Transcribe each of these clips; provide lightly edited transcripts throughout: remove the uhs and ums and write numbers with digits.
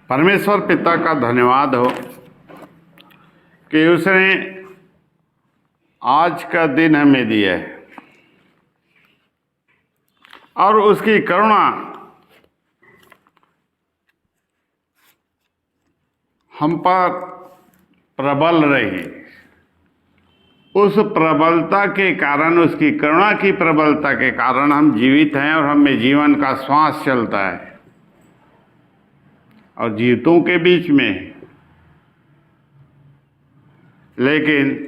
परमेश्वर पिता का धन्यवाद हो कि उसने आज का दिन हमें दिया है और उसकी करुणा हम पर प्रबल रही। उस प्रबलता के कारण, उसकी करुणा की प्रबलता के कारण हम जीवित हैं और हमें जीवन का श्वास चलता है और जीवतों के बीच में। लेकिन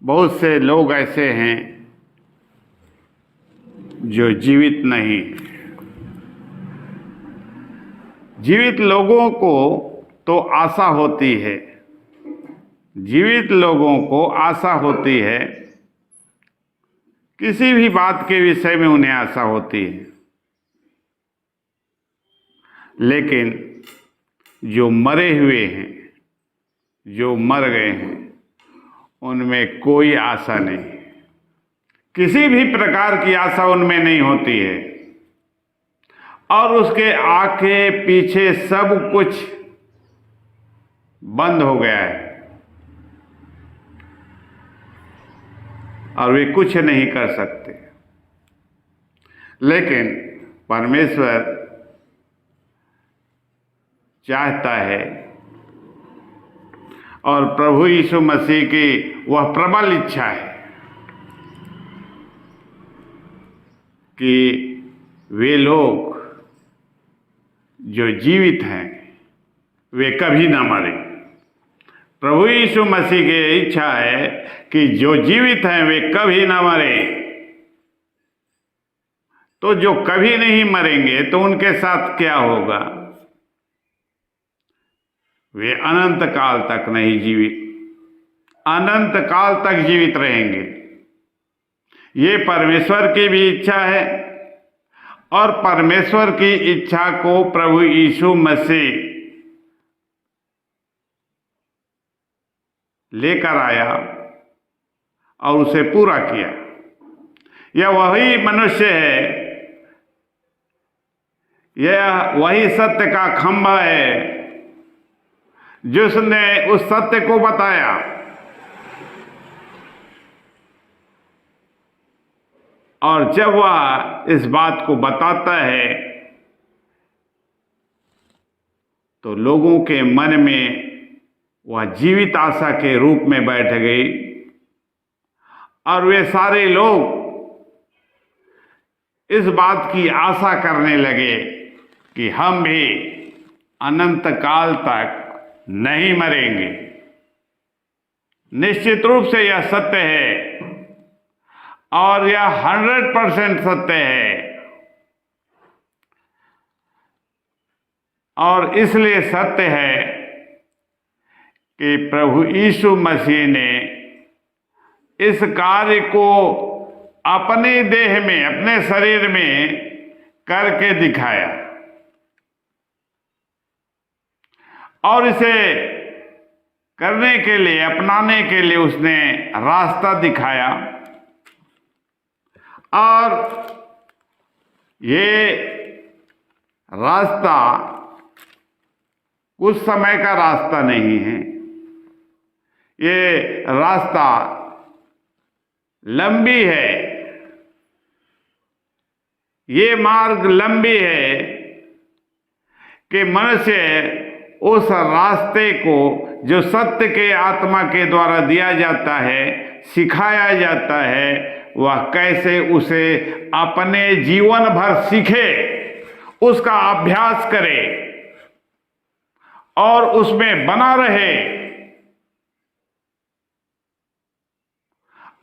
बहुत से लोग ऐसे हैं जो जीवित नहीं। जीवित लोगों को तो आशा होती है, जीवित लोगों को आशा होती है, किसी भी बात के विषय में उन्हें आशा होती है। लेकिन जो मरे हुए हैं, जो मर गए हैं, उनमें कोई आशा नहीं, किसी भी प्रकार की आशा उनमें नहीं होती है और उसके आगे पीछे सब कुछ बंद हो गया है और वे कुछ नहीं कर सकते। लेकिन परमेश्वर चाहता है और प्रभु यीशु मसीह की वह प्रबल इच्छा है कि वे लोग जो जीवित हैं वे कभी ना मरें। प्रभु यीशु मसीह की इच्छा है कि जो जीवित हैं वे कभी ना मरें। तो जो कभी नहीं मरेंगे तो उनके साथ क्या होगा? वे अनंत काल तक नहीं जीवित, अनंत काल तक जीवित रहेंगे। ये परमेश्वर की भी इच्छा है और परमेश्वर की इच्छा को प्रभु यीशु मसीह लेकर आया और उसे पूरा किया। यह वही मनुष्य है, यह वही सत्य का खंभा है जिसने उस सत्य को बताया। और जब वह इस बात को बताता है तो लोगों के मन में वह जीवित आशा के रूप में बैठ गई और वे सारे लोग इस बात की आशा करने लगे कि हम भी अनंत काल तक नहीं मरेंगे। निश्चित रूप से यह सत्य है और यह 100% सत्य है और इसलिए सत्य है कि प्रभु यीशु मसीह ने इस कार्य को अपने देह में, अपने शरीर में करके दिखाया और इसे करने के लिए, अपनाने के लिए उसने रास्ता दिखाया। और ये रास्ता कुछ समय का रास्ता नहीं है, ये रास्ता लंबी है, ये मार्ग लंबी है कि मनुष्य उस रास्ते को जो सत्य के आत्मा के द्वारा दिया जाता है, सिखाया जाता है, वह कैसे उसे अपने जीवन भर सीखे, उसका अभ्यास करे और उसमें बना रहे।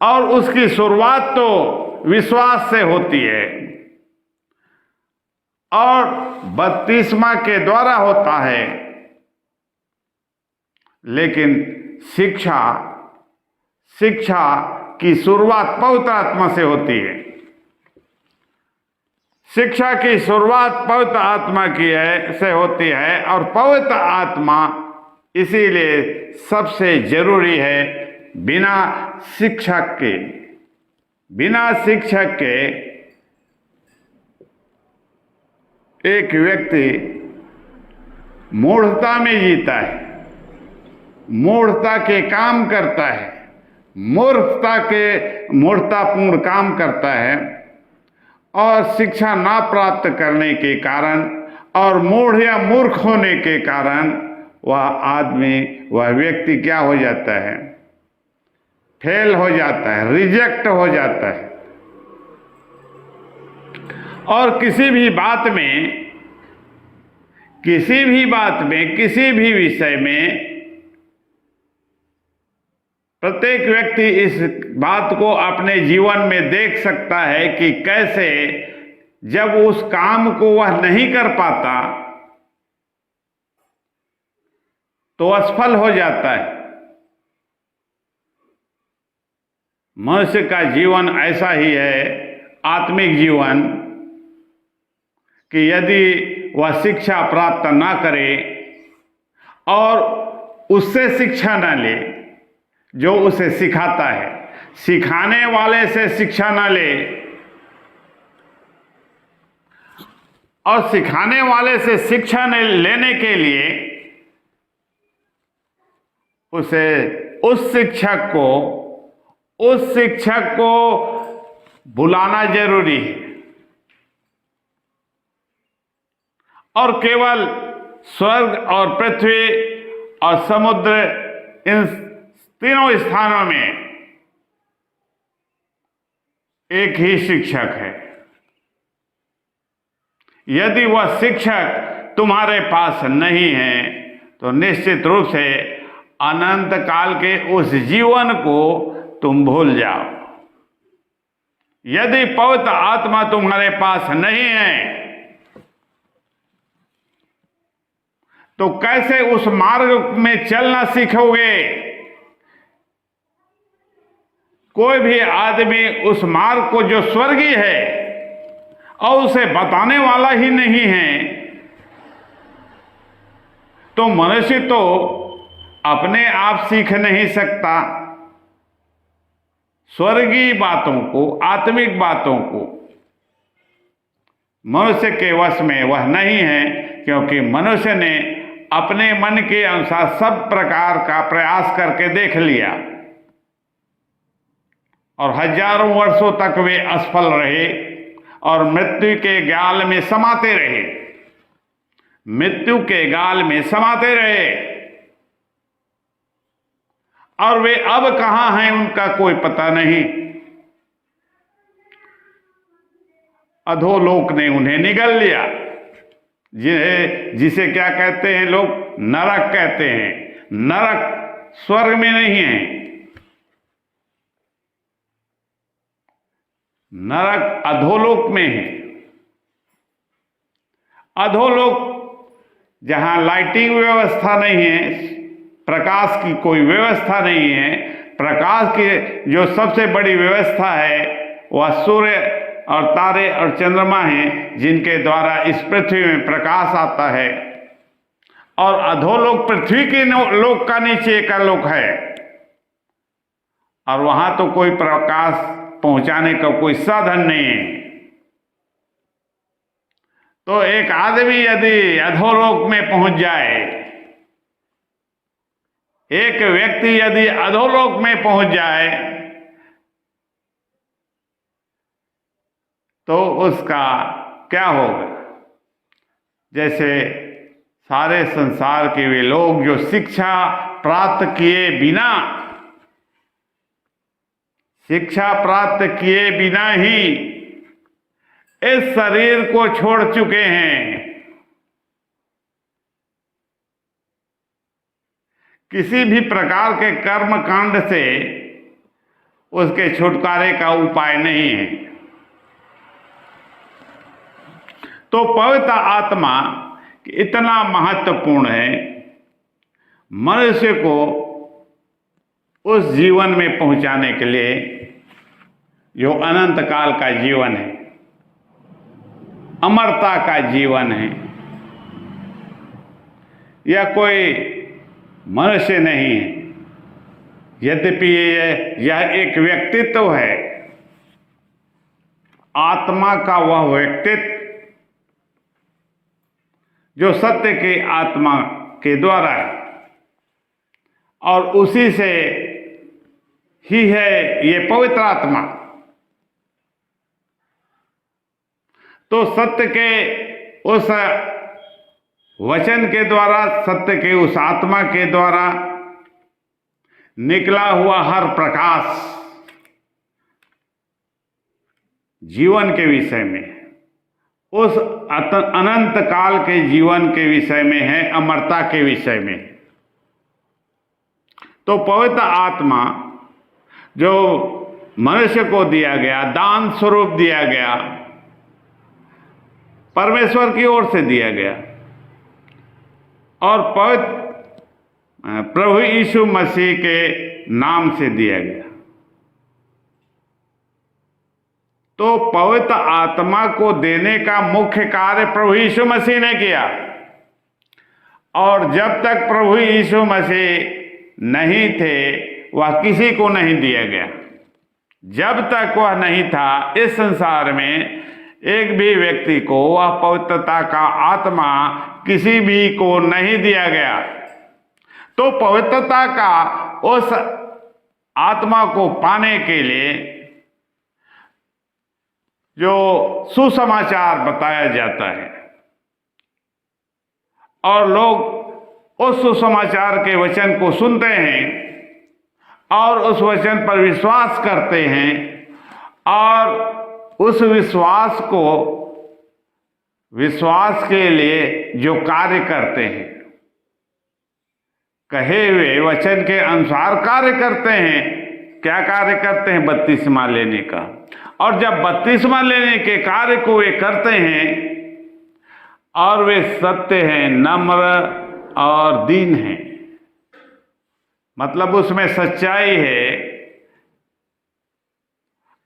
और उसकी शुरुआत तो विश्वास से होती है और बपतिस्मा के द्वारा होता है। लेकिन शिक्षा की शुरुआत पवित्र आत्मा से होती है। शिक्षा की शुरुआत पवित्र आत्मा से होती है और पवित्र आत्मा इसीलिए सबसे जरूरी है बिना शिक्षक के एक व्यक्ति मूढ़ता में जीता है, मूढ़ता के काम करता है, मूर्खतापूर्ण काम करता है, और शिक्षा ना प्राप्त करने के कारण और मूढ़ या मूर्ख होने के कारण वह व्यक्ति क्या हो जाता है? फेल हो जाता है, रिजेक्ट हो जाता है। और किसी भी बात में, किसी भी विषय में प्रत्येक व्यक्ति इस बात को अपने जीवन में देख सकता है कि कैसे जब उस काम को वह नहीं कर पाता तो असफल हो जाता है। मनुष्य का जीवन ऐसा ही है, आत्मिक जीवन, कि यदि वह शिक्षा प्राप्त ना करे और उससे शिक्षा ना ले जो उसे सिखाता है, सिखाने वाले से शिक्षा ना ले और सिखाने वाले से शिक्षा लेने के लिए उसे उस शिक्षक को बुलाना जरूरी है। और केवल स्वर्ग और पृथ्वी और समुद्र, इन तीनों स्थानों में एक ही शिक्षक है। यदि वह शिक्षक तुम्हारे पास नहीं है तो निश्चित रूप से अनंत काल के उस जीवन को तुम भूल जाओ। यदि पवित्र आत्मा तुम्हारे पास नहीं है तो कैसे उस मार्ग में चलना सीखोगे? कोई भी आदमी उस मार्ग को जो स्वर्गीय है और उसे बताने वाला ही नहीं है तो मनुष्य तो अपने आप सीख नहीं सकता स्वर्गीय बातों को, आत्मिक बातों को। मनुष्य के वश में वह नहीं है, क्योंकि मनुष्य ने अपने मन के अनुसार सब प्रकार का प्रयास करके देख लिया और हजारों वर्षों तक वे असफल रहे और मृत्यु के गाल में समाते रहे, मृत्यु के गाल में समाते रहे। और वे अब कहां हैं उनका कोई पता नहीं। अधोलोक ने उन्हें निगल लिया, जिसे क्या कहते हैं लोग? नरक कहते हैं। नरक स्वर्ग में नहीं है, नरक अधोलोक में है। अधोलोक जहां लाइटिंग व्यवस्था नहीं है, प्रकाश की कोई व्यवस्था नहीं है। प्रकाश की जो सबसे बड़ी व्यवस्था है वह सूर्य और तारे और चंद्रमा हैं, जिनके द्वारा इस पृथ्वी में प्रकाश आता है। और अधोलोक पृथ्वी के लोक का नीचे का लोक है और वहां तो कोई प्रकाश पहुंचाने का कोई साधन नहीं है। तो एक आदमी यदि अधोलोक में पहुंच जाए, एक व्यक्ति यदि अधोलोक में पहुंच जाए तो उसका क्या होगा? जैसे सारे संसार के वे लोग जो शिक्षा प्राप्त किए बिना ही इस शरीर को छोड़ चुके हैं, किसी भी प्रकार के कर्म कांड से उसके छुटकारे का उपाय नहीं है। तो पवित्र आत्मा इतना महत्वपूर्ण है, मनुष्य को उस जीवन में पहुंचाने के लिए जो अनंत काल का जीवन है, अमरता का जीवन है। यह कोई मनुष्य नहीं है, यद्यपि यह एक व्यक्तित्व है, आत्मा का वह व्यक्तित्व जो सत्य के आत्मा के द्वारा है, और उसी से ही है ये पवित्र आत्मा। तो सत्य के उस वचन के द्वारा, सत्य के उस आत्मा के द्वारा निकला हुआ हर प्रकाश जीवन के विषय में, उस अनंत काल के जीवन के विषय में है, अमरता के विषय में। तो पवित्र आत्मा जो मनुष्य को दिया गया, दान स्वरूप दिया गया, परमेश्वर की ओर से दिया गया, और पवित्र प्रभु यीशु मसीह के नाम से दिया गया। तो पवित्र आत्मा को देने का मुख्य कार्य प्रभु यीशु मसीह ने किया, और जब तक प्रभु यीशु मसीह नहीं थे वह किसी को नहीं दिया गया। जब तक वह नहीं था इस संसार में एक भी व्यक्ति को वह पवित्रता का आत्मा किसी भी को नहीं दिया गया। तो पवित्रता का उस आत्मा को पाने के लिए जो सुसमाचार बताया जाता है, और लोग उस सुसमाचार के वचन को सुनते हैं और उस वचन पर विश्वास करते हैं, और उस विश्वास के लिए जो कार्य करते हैं, कहे हुए वचन के अनुसार कार्य करते हैं। क्या कार्य करते हैं? बपतिस्मा लेने का। और जब बपतिस्मा लेने के कार्य को वे करते हैं और वे सत्य हैं, नम्र और दीन हैं, मतलब उसमें सच्चाई है,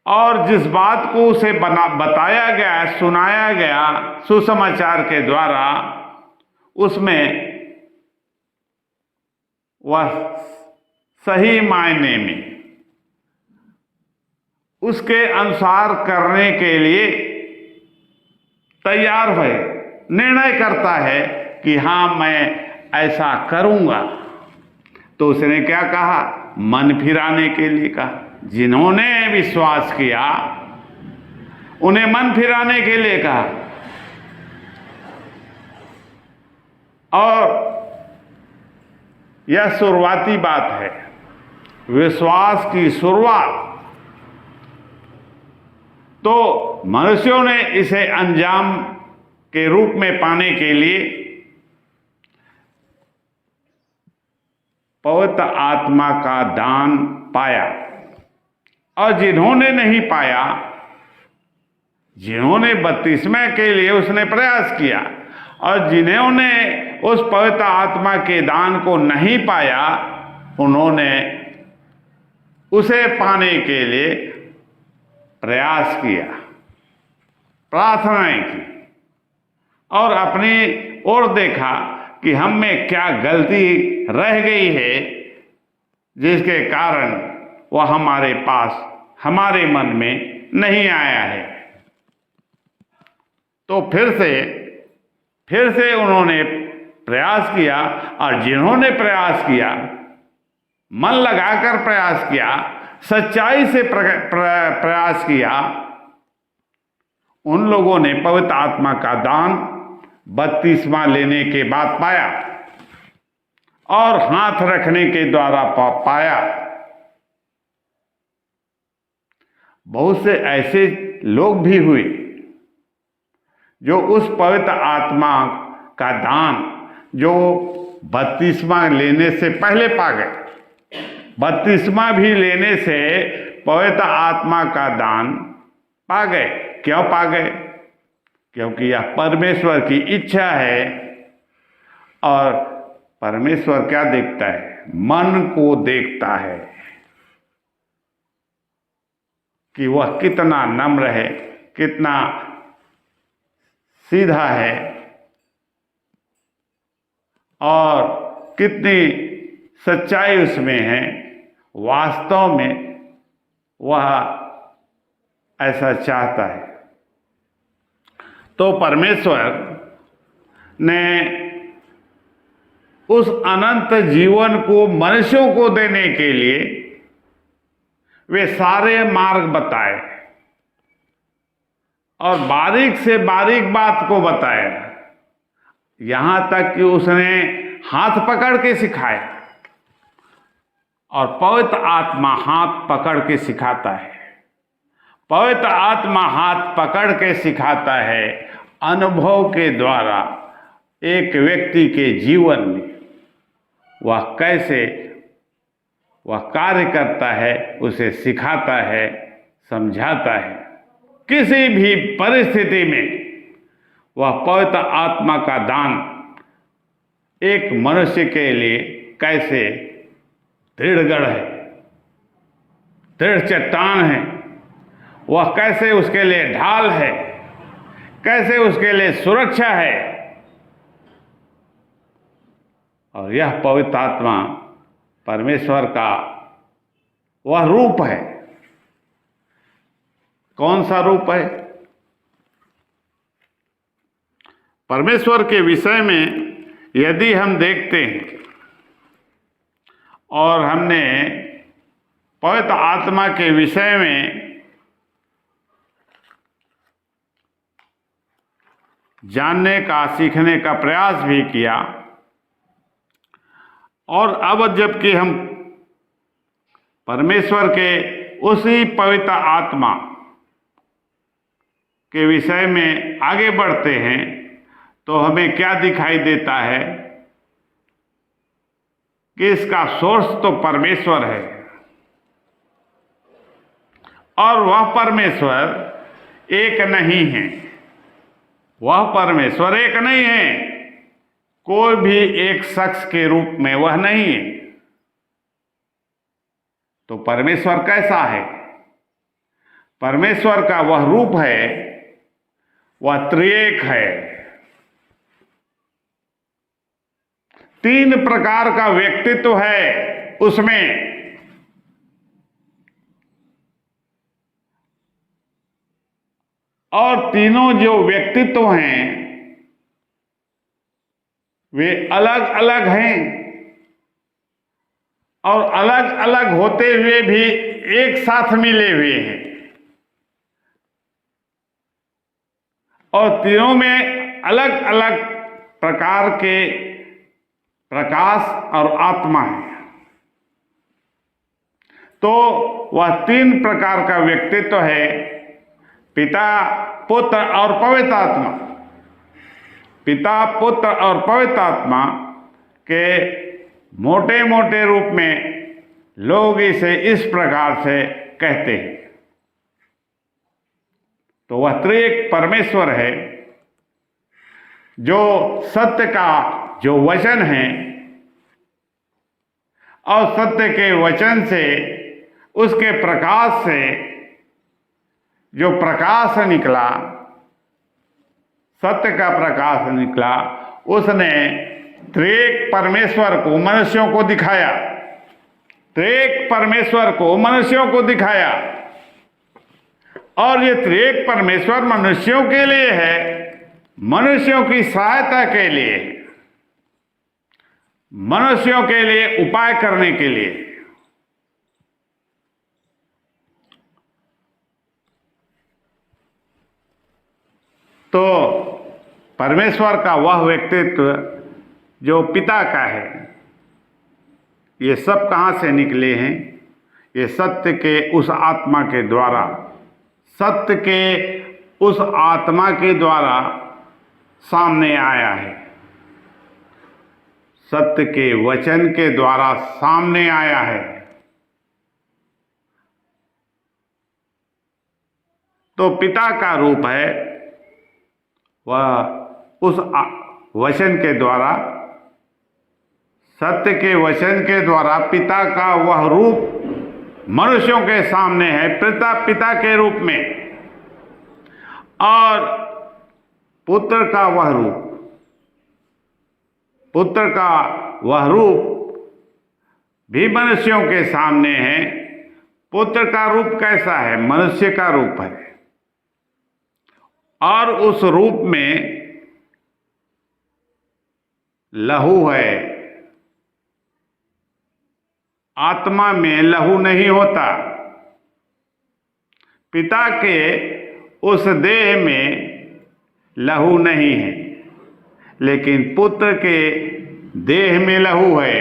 और जिस बात को उसे बताया गया, सुनाया गया सुसमाचार के द्वारा, उसमें वह सही मायने में उसके अनुसार करने के लिए तैयार है, निर्णय करता है कि हाँ मैं ऐसा करूंगा। तो उसने क्या कहा? मन फिराने के लिए कहा। जिन्होंने विश्वास किया उन्हें मन फिराने के लिए कहा। और यह शुरुआती बात है, विश्वास की शुरुआत। तो मनुष्यों ने इसे अंजाम के रूप में पाने के लिए पवित्र आत्मा का दान पाया, और जिन्होंने नहीं पाया, जिन्होंने बपतिस्मा के लिए उसने प्रयास किया, और जिन्होंने उस पवित्र आत्मा के दान को नहीं पाया, उन्होंने उसे पाने के लिए प्रयास किया, प्रार्थनाएं की, और अपनी ओर देखा कि हम में क्या गलती रह गई है जिसके कारण वह हमारे पास, हमारे मन में नहीं आया है। तो फिर से उन्होंने प्रयास किया, और जिन्होंने प्रयास किया, मन लगाकर प्रयास किया, सच्चाई से प्रयास किया, उन लोगों ने पवित्र आत्मा का दान बपतिस्मा लेने के बाद पाया, और हाथ रखने के द्वारा पाया। बहुत से ऐसे लोग भी हुए जो उस पवित्र आत्मा का दान जो बपतिस्मा लेने से पहले पा गए, बपतिस्मा भी लेने से पवित्र आत्मा का दान पा गए। क्यों पा गए? क्योंकि यह परमेश्वर की इच्छा है, और परमेश्वर क्या देखता है? मन को देखता है कि वह कितना नम्र है, कितना सीधा है, और कितनी सच्चाई उसमें है, वास्तव में वह ऐसा चाहता है। तो परमेश्वर ने उस अनंत जीवन को मनुष्यों को देने के लिए वे सारे मार्ग बताए और बारीक से बारीक बात को बताया, यहां तक कि उसने हाथ पकड़ के सिखाया। और पवित्र आत्मा हाथ पकड़ के सिखाता है। पवित्र आत्मा हाथ पकड़ के सिखाता है अनुभव के द्वारा। एक व्यक्ति के जीवन में वह कैसे वह कार्य करता है, उसे सिखाता है, समझाता है। किसी भी परिस्थिति में वह पवित्र आत्मा का दान एक मनुष्य के लिए कैसे दृढ़ गढ़ है, दृढ़ चट्टान है, वह कैसे उसके लिए ढाल है, कैसे उसके लिए सुरक्षा है। और यह पवित्र आत्मा परमेश्वर का वह रूप है। कौन सा रूप है? परमेश्वर के विषय में यदि हम देखते हैं और हमने पवित्र आत्मा के विषय में जानने का, सीखने का प्रयास भी किया, और अब जबकि हम परमेश्वर के उसी पवित्र आत्मा के विषय में आगे बढ़ते हैं तो हमें क्या दिखाई देता है कि इसका सोर्स तो परमेश्वर है और वह परमेश्वर एक नहीं है। वह परमेश्वर एक नहीं है, कोई भी एक शख्स के रूप में वह नहीं है। तो परमेश्वर कैसा है? परमेश्वर का वह रूप है, वह त्रिएक है। तीन प्रकार का व्यक्तित्व है उसमें। और तीनों जो व्यक्तित्व हैं वे अलग अलग हैं और अलग अलग होते हुए भी एक साथ मिले हुए हैं। और तीनों में अलग अलग प्रकार के प्रकाश और आत्मा है। तो वह तीन प्रकार का व्यक्तित्व है, पिता, पुत्र और पवित्र आत्मा। पिता, पुत्र और पवित्र आत्मा के मोटे मोटे रूप में लोग इसे इस प्रकार से कहते हैं। तो वह त्रिएक परमेश्वर है जो सत्य का जो वचन है और सत्य के वचन से, उसके प्रकाश से जो प्रकाश निकला, सत्य का प्रकाश निकला, उसने त्रिएक परमेश्वर को मनुष्यों को दिखाया। त्रिएक परमेश्वर को मनुष्यों को दिखाया। और ये त्रिएक परमेश्वर मनुष्यों के लिए है, मनुष्यों की सहायता के लिए, मनुष्यों के लिए उपाय करने के लिए। तो परमेश्वर का वह व्यक्तित्व जो पिता का है, ये सब कहाँ से निकले हैं? ये सत्य के उस आत्मा के द्वारा, सत्य के उस आत्मा के द्वारा सामने आया है। सत्य के वचन के द्वारा सामने आया है। तो पिता का रूप है, वह उस वचन के द्वारा, सत्य के वचन के द्वारा पिता का वह रूप मनुष्यों के सामने है, पिता के रूप में। और पुत्र का वह रूप, पुत्र का वह रूप भी मनुष्यों के सामने है। पुत्र का रूप कैसा है? मनुष्य का रूप है, और उस रूप में लहू है। आत्मा में लहू नहीं होता। पिता के उस देह में लहू नहीं है, लेकिन पुत्र के देह में लहू है।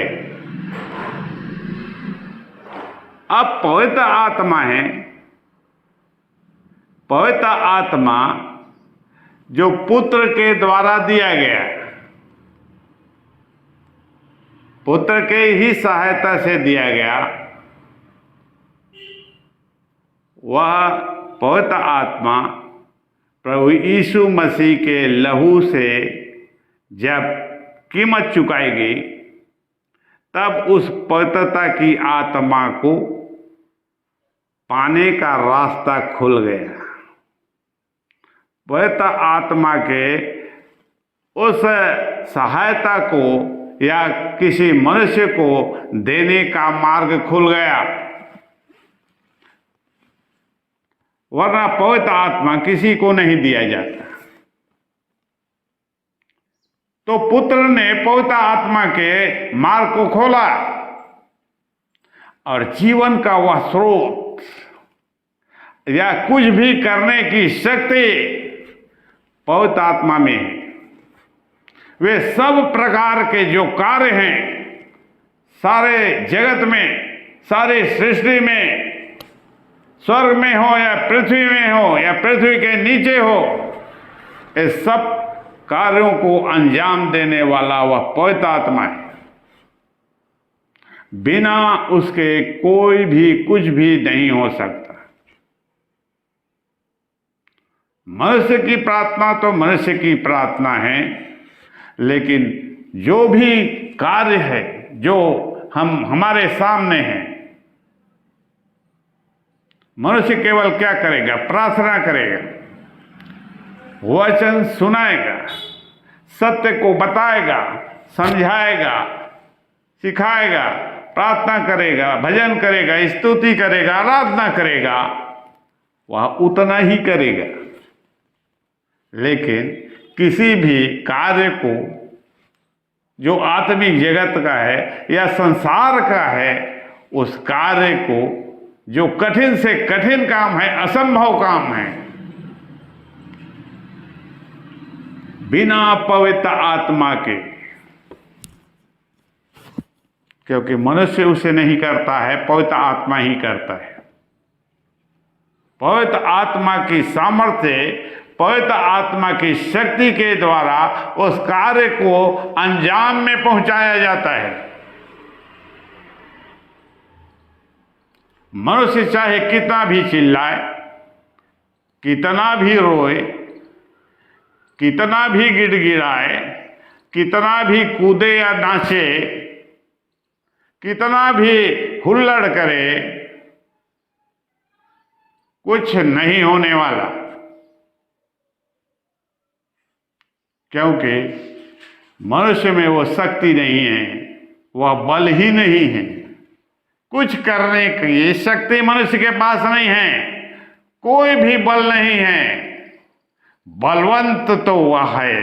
अब पवित्र आत्मा है, पवित्र आत्मा जो पुत्र के द्वारा दिया गया, पुत्र के ही सहायता से दिया गया, वह पवित्र आत्मा प्रभु यीशु मसीह के लहू से जब कीमत चुकाएगी, तब उस पवित्रता की आत्मा को पाने का रास्ता खुल गया। पवित्र आत्मा के उस सहायता को या किसी मनुष्य को देने का मार्ग खुल गया, वरना पवित्र आत्मा किसी को नहीं दिया जाता। तो पुत्र ने पवित्र आत्मा के मार्ग को खोला, और जीवन का वह स्रोत या कुछ भी करने की शक्ति पवित्र आत्मा में है। वे सब प्रकार के जो कार्य हैं सारे जगत में, सारी सृष्टि में, स्वर्ग में हो या पृथ्वी में हो या पृथ्वी के नीचे हो, इस सब कार्यों को अंजाम देने वाला वह पवित्र आत्मा है। बिना उसके कोई भी कुछ भी नहीं हो सकता। मनुष्य की प्रार्थना तो मनुष्य की प्रार्थना है, लेकिन जो भी कार्य है जो हमारे सामने है, मनुष्य केवल क्या करेगा? प्रार्थना करेगा, वचन सुनाएगा, सत्य को बताएगा, समझाएगा, सिखाएगा, प्रार्थना करेगा, भजन करेगा, स्तुति करेगा, आराधना करेगा, वह उतना ही करेगा। लेकिन किसी भी कार्य को जो आत्मिक जगत का है या संसार का है, उस कार्य को जो कठिन से कठिन काम है, असंभव काम है, बिना पवित्र आत्मा के, क्योंकि मनुष्य उसे नहीं करता है, पवित्र आत्मा ही करता है। पवित्र आत्मा की सामर्थ्य, पवित्र आत्मा की शक्ति के द्वारा उस कार्य को अंजाम में पहुंचाया जाता है। मनुष्य चाहे कितना भी चिल्लाए, कितना भी रोए, कितना भी गिड़गिड़ाए, कितना भी कूदे या नाचे, कितना भी हुल्लड़ करे, कुछ नहीं होने वाला। क्योंकि मनुष्य में वो शक्ति नहीं है, वह बल ही नहीं है। कुछ करने की शक्ति मनुष्य के पास नहीं है, कोई भी बल नहीं है। बलवंत तो वह है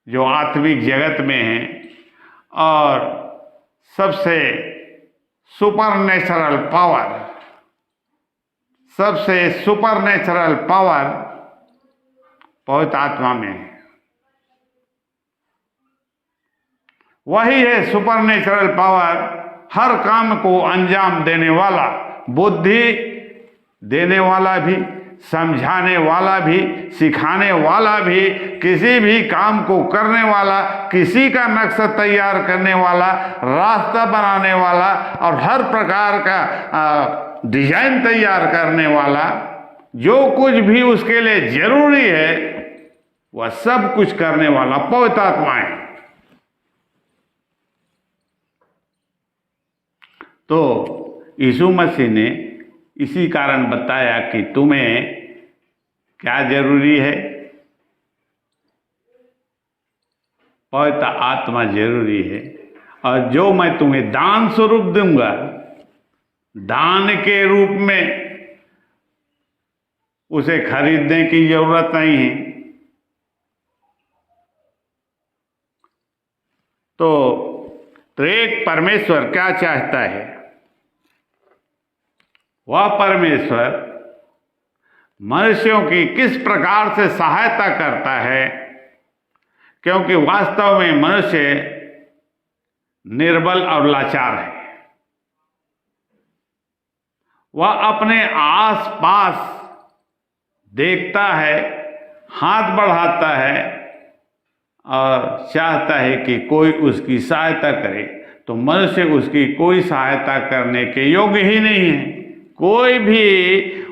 जो आत्मिक जगत में है, और सबसे सुपरनेचुरल पावर, सबसे सुपरनेचुरल पावर पवित्र आत्मा में है। वही है सुपरनेचुरल पावर, हर काम को अंजाम देने वाला, बुद्धि देने वाला भी, समझाने वाला भी, सिखाने वाला भी, किसी भी काम को करने वाला, किसी का नक्शा तैयार करने वाला, रास्ता बनाने वाला, और हर प्रकार का डिजाइन तैयार करने वाला, जो कुछ भी उसके लिए जरूरी है वह सब कुछ करने वाला पवित्र आत्मा है। तो यीशु मसीह ने इसी कारण बताया कि तुम्हें क्या जरूरी है? पवित्र आत्मा जरूरी है। और जो मैं तुम्हें दान स्वरूप दूंगा, दान के रूप में, उसे खरीदने की जरूरत नहीं है। तो एक परमेश्वर क्या चाहता है? वह परमेश्वर मनुष्यों की किस प्रकार से सहायता करता है, क्योंकि वास्तव में मनुष्य निर्बल और लाचार है। वह अपने आसपास देखता है, हाथ बढ़ाता है और चाहता है कि कोई उसकी सहायता करे, तो मनुष्य उसकी कोई सहायता करने के योग्य ही नहीं है। कोई भी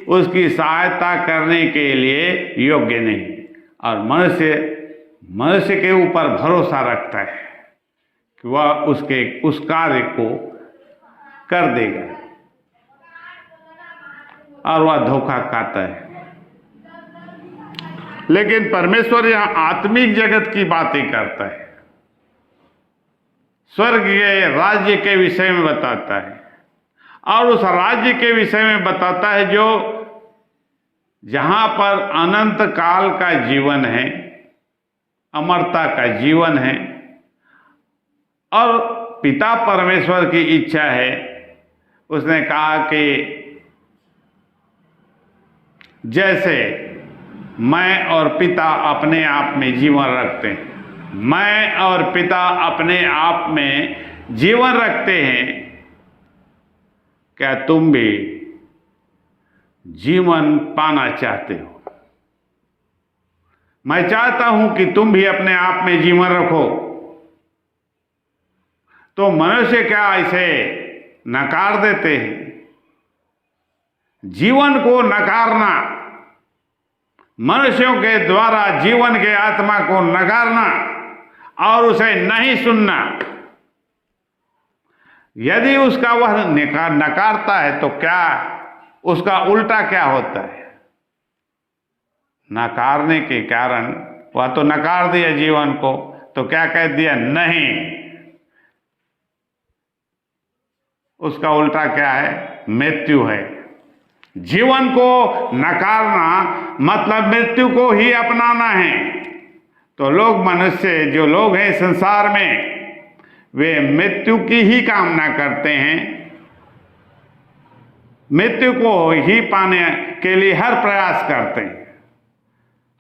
उसकी सहायता करने के लिए योग्य नहीं, और मनुष्य के ऊपर भरोसा रखता है कि वह उस कार्य को कर देगा, और वह धोखा खाता है। लेकिन परमेश्वर यहां आत्मिक जगत की बातें करता है, स्वर्ग के राज्य के विषय में बताता है, और उस राज्य के विषय में बताता है जो जहां पर अनंत काल का जीवन है, अमरता का जीवन है। और पिता परमेश्वर की इच्छा है, उसने कहा कि जैसे मैं और पिता अपने आप में जीवन रखते हैं, मैं और पिता अपने आप में जीवन रखते हैं, क्या तुम भी जीवन पाना चाहते हो? मैं चाहता हूं कि तुम भी अपने आप में जीवन रखो। तो मनुष्य क्या इसे नकार देते हैं? जीवन को नकारना, मनुष्यों के द्वारा जीवन के आत्मा को नकारना और उसे नहीं सुनना। यदि उसका वह नकारता है तो क्या उसका उल्टा क्या होता है? नकारने के कारण वह तो नकार दिया जीवन को, तो क्या कह दिया? नहीं। उसका उल्टा क्या है? मृत्यु है। जीवन को नकारना मतलब मृत्यु को ही अपनाना है। तो लोग, मनुष्य जो लोग हैं संसार में, वे मृत्यु की ही कामना करते हैं, मृत्यु को ही पाने के लिए हर प्रयास करते हैं।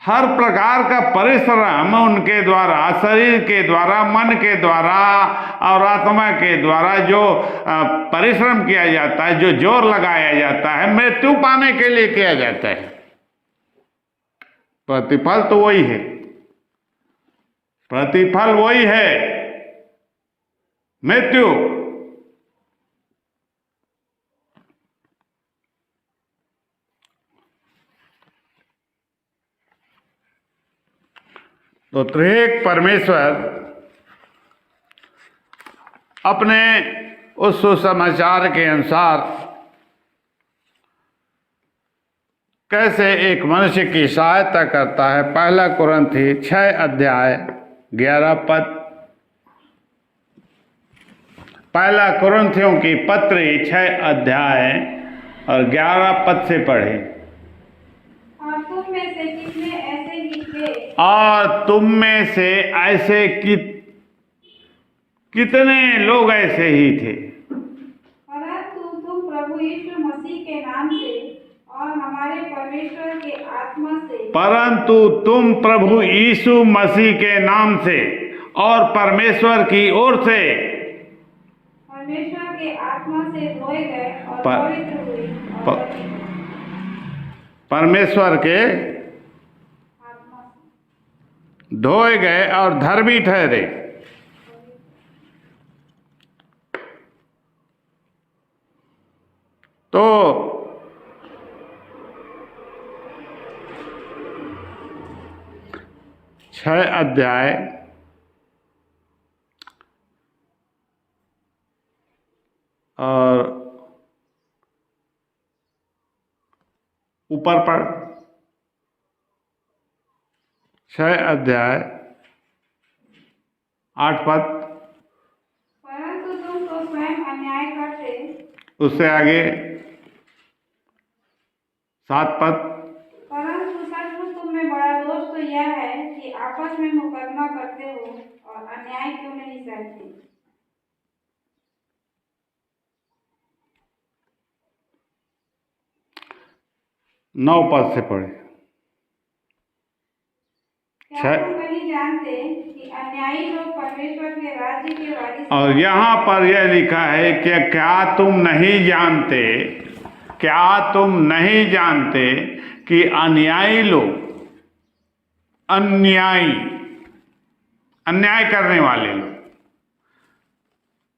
हर प्रकार का परिश्रम उनके द्वारा, शरीर के द्वारा, मन के द्वारा और आत्मा के द्वारा जो परिश्रम किया जाता है, जो जोर लगाया जाता है, मृत्यु पाने के लिए किया जाता है। प्रतिफल तो वही है, प्रतिफल वही है, मृत्यु। तो त्रिएक परमेश्वर अपने उस सुसमाचार के अनुसार कैसे एक मनुष्य की सहायता करता है। पहला कुरिन्थी 6 अध्याय 11 पद, पहला कुरिन्थियों की पत्री 6 अध्याय और 11 पद से पढ़े। और तुम में से कितने ऐसे ही थे, और तुम में से ऐसे कितने लोग ऐसे ही थे, परंतु तुम प्रभु यीशु मसीह के नाम से और हमारे परमेश्वर के आत्मा से, परंतु तुम प्रभु यीशु मसीह के नाम से और परमेश्वर की ओर से, परमेश्वर के आत्मा से धोए गए और पवित्र हुए, परमेश्वर के आत्मा से धोए गए और धर्मी ठहरे। तो 6 अध्याय और ऊपर पर 6 अध्याय 8 पद। थे। उससे आगे 7 पद। परंतु सचमुच तुम में बड़ा दोष तो यह है कि आपस में मुकदमा करते हो और अन्याय क्यों नहीं सहते। 9 पद से पढ़े। क्या तुम नहीं जानते कि अन्यायी लोग परमेश्वर के राज्य के वारिस। और यहाँ पर यह लिखा है कि क्या तुम नहीं जानते, क्या तुम नहीं जानते कि अन्यायी लोग, अन्याय करने वाले लोग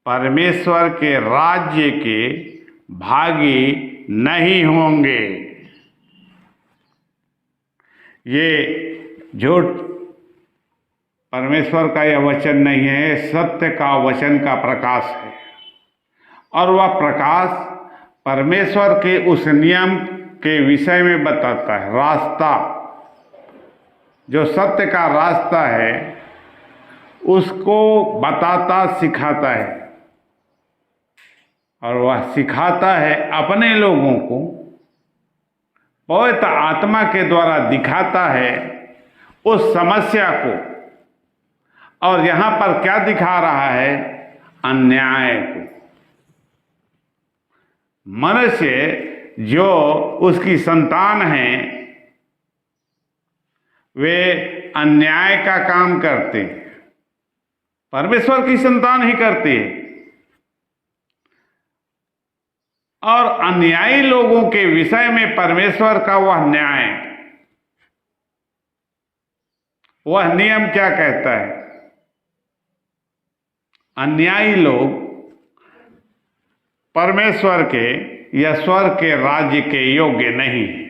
परमेश्वर के राज्य के भागी नहीं होंगे। ये झूठ परमेश्वर का यह वचन नहीं है, सत्य का वचन का प्रकाश है। और वह प्रकाश परमेश्वर के उस नियम के विषय में बताता है। रास्ता, जो सत्य का रास्ता है, उसको बताता सिखाता है। और वह सिखाता है अपने लोगों को, पवित्र आत्मा के द्वारा दिखाता है उस समस्या को। और यहां पर क्या दिखा रहा है? अन्याय को। मनुष्य जो उसकी संतान है, वे अन्याय का काम करते हैं। परमेश्वर की संतान ही करती है। और अन्यायी लोगों के विषय में परमेश्वर का वह न्याय, वह नियम क्या कहता है? अन्यायी लोग परमेश्वर के या स्वर्ग के राज्य के योग्य नहीं है।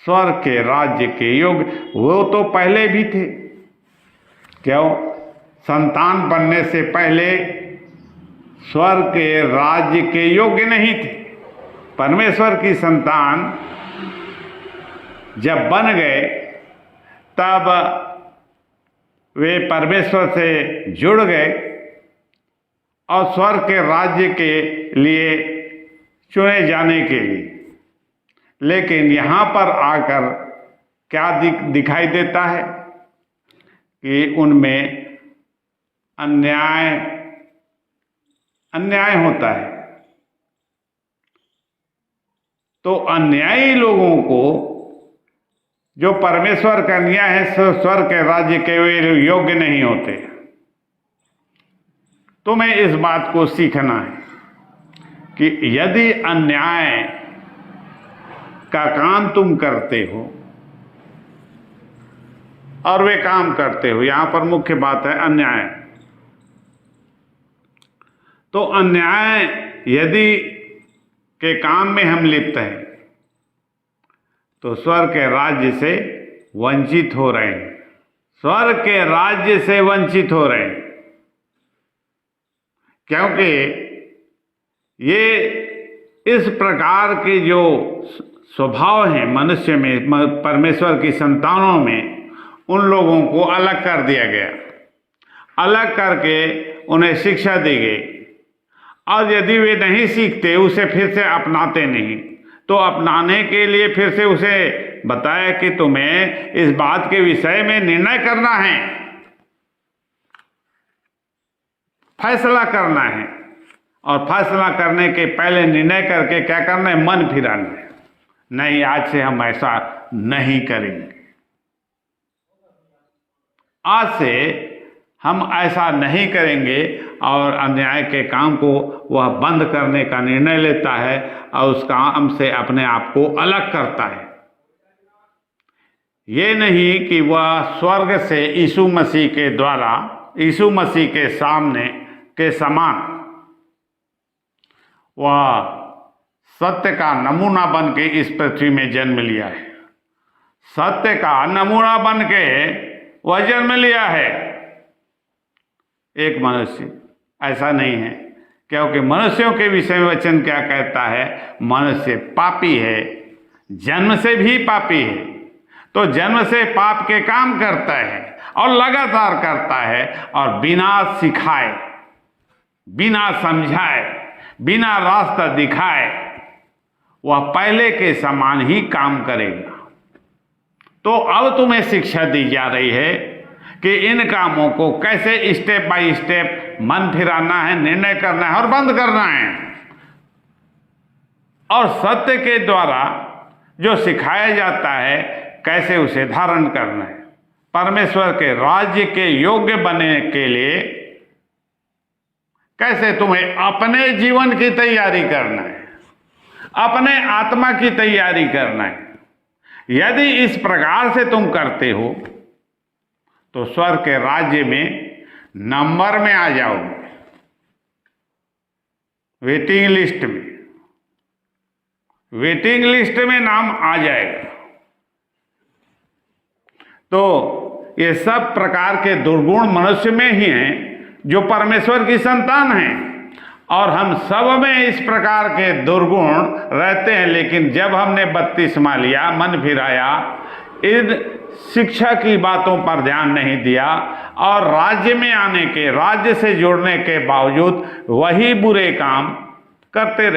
स्वर्ग के राज्य के योग्य वो तो पहले भी थे। क्यों? संतान बनने से पहले स्वर्ग के राज्य के योग्य नहीं थे। परमेश्वर की संतान जब बन गए, तब वे परमेश्वर से जुड़ गए और स्वर्ग के राज्य के लिए चुने जाने के लिए। लेकिन यहाँ पर आकर क्या दिखाई देता है कि उनमें अन्याय होता है। तो अन्यायी लोगों को, जो परमेश्वर का न्याय है, स्वर्ग के राज्य के वे योग्य नहीं होते। तुम्हें इस बात को सीखना है कि यदि अन्याय का काम तुम करते हो, और वे काम करते हो, यहां पर मुख्य बात है अन्याय। तो अन्याय यदि के काम में हम लिप्त हैं, तो स्वर्ग के राज्य से वंचित हो रहे हैं। स्वर्ग के राज्य से वंचित हो रहे हैं, क्योंकि ये इस प्रकार के जो स्वभाव हैं मनुष्य में, परमेश्वर की संतानों में, उन लोगों को अलग कर दिया गया। अलग करके उन्हें शिक्षा दी गई। और यदि वे नहीं सीखते, उसे फिर से अपनाते नहीं, तो अपनाने के लिए फिर से उसे बताया कि तुम्हें इस बात के विषय में निर्णय करना है, फैसला करना है। और फैसला करने के पहले निर्णय करके क्या करना है? मन फिराना है। नहीं, आज से हम ऐसा नहीं करेंगे, आज से हम ऐसा नहीं करेंगे। और अन्याय के काम को वह बंद करने का निर्णय लेता है और उस काम से अपने आप को अलग करता है। ये नहीं कि वह स्वर्ग से यीशु मसीह के द्वारा, यीशु मसीह के सामने के समान वह सत्य का नमूना बन के इस पृथ्वी में जन्म लिया है। सत्य का नमूना बन के वह जन्म लिया है। एक मनुष्य ऐसा नहीं है, क्योंकि मनुष्यों के विषय में वचन क्या कहता है? मनुष्य पापी है, जन्म से भी पापी है। तो जन्म से पाप के काम करता है और लगातार करता है, और बिना सिखाए, बिना समझाए, बिना रास्ता दिखाए वह पहले के समान ही काम करेगा। तो अब तुम्हें शिक्षा दी जा रही है कि इन कामों को कैसे स्टेप बाय स्टेप मन फिराना है, निर्णय करना है और बंद करना है। और सत्य के द्वारा जो सिखाया जाता है कैसे उसे धारण करना है। परमेश्वर के राज्य के योग्य बनने के लिए कैसे तुम्हें अपने जीवन की तैयारी करना है, अपने आत्मा की तैयारी करना है। यदि इस प्रकार से तुम करते हो तो स्वर्ग के राज्य में नंबर में आ जाओगे, वेटिंग लिस्ट में, वेटिंग लिस्ट में नाम आ जाएगा। तो ये सब प्रकार के दुर्गुण मनुष्य में ही हैं जो परमेश्वर की संतान हैं, और हम सब में इस प्रकार के दुर्गुण रहते हैं। लेकिन जब हमने बपतिस्मा लिया, मन फिराया, इन शिक्षा की बातों पर ध्यान नहीं दिया और राज्य में आने के, राज्य से जुड़ने के बावजूद वही बुरे काम करते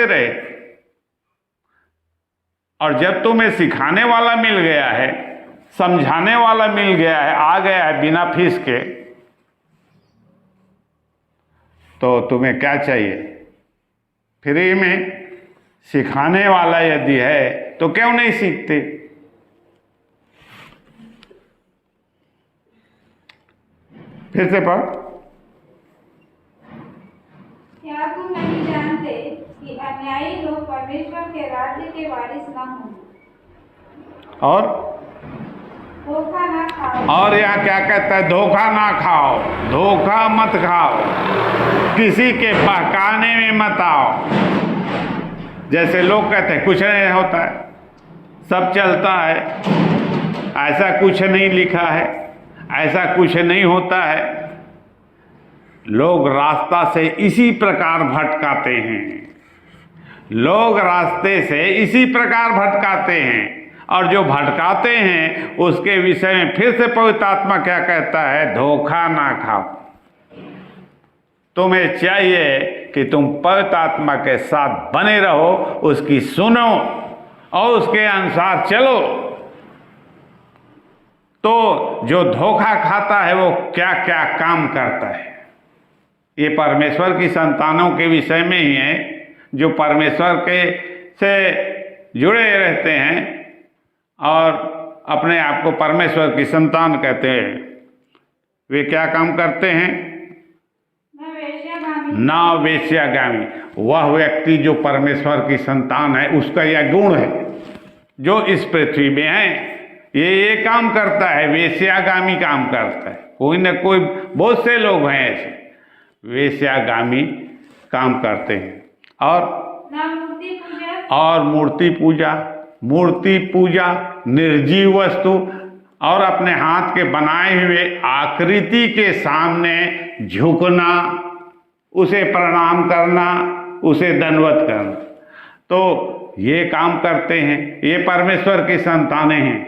रहे। और जब तुम्हें सिखाने वाला मिल गया है, समझाने वाला मिल गया है, आ गया है बिना फीस के, तो तुम्हें क्या चाहिए? फ्री में सिखाने वाला यदि है तो क्यों नहीं सीखते? फिर से पढ़। क्या तुम नहीं जानते कि अन्यायी लोग परमेश्वर के राज्य के वारिस न हों? और धोखा न खाओ। और यहाँ क्या कहता है? धोखा ना खाओ, धोखा मत खाओ, किसी के बहकाने में मत आओ। जैसे लोग कहते हैं कुछ नहीं होता है, सब चलता है, ऐसा कुछ नहीं लिखा है, ऐसा कुछ नहीं होता है। लोग रास्ता से इसी प्रकार भटकाते हैं, लोग रास्ते से इसी प्रकार भटकाते हैं। और जो भटकाते हैं उसके विषय में फिर से पवित्र आत्मा क्या कहता है? धोखा ना खाओ। तुम्हें चाहिए कि तुम पवित्र आत्मा के साथ बने रहो, उसकी सुनो और उसके अनुसार चलो। तो जो धोखा खाता है वो क्या क्या काम करता है, ये परमेश्वर की संतानों के विषय में ही है। जो परमेश्वर के से जुड़े रहते हैं और अपने आप को परमेश्वर की संतान कहते हैं, वे क्या काम करते हैं? ना वेश्यागामी। वह व्यक्ति जो परमेश्वर की संतान है उसका यह गुण है, जो इस पृथ्वी में है, ये काम करता है, वेश्यागामी काम करता है। कोई न कोई, बहुत से लोग हैं ऐसे वेश्यागामी काम करते हैं। और मूर्ति पूजा, निर्जीव वस्तु और अपने हाथ के बनाए हुए आकृति के सामने झुकना, उसे प्रणाम करना, उसे दंडवत करना, तो ये काम करते हैं। ये परमेश्वर की संतानें हैं,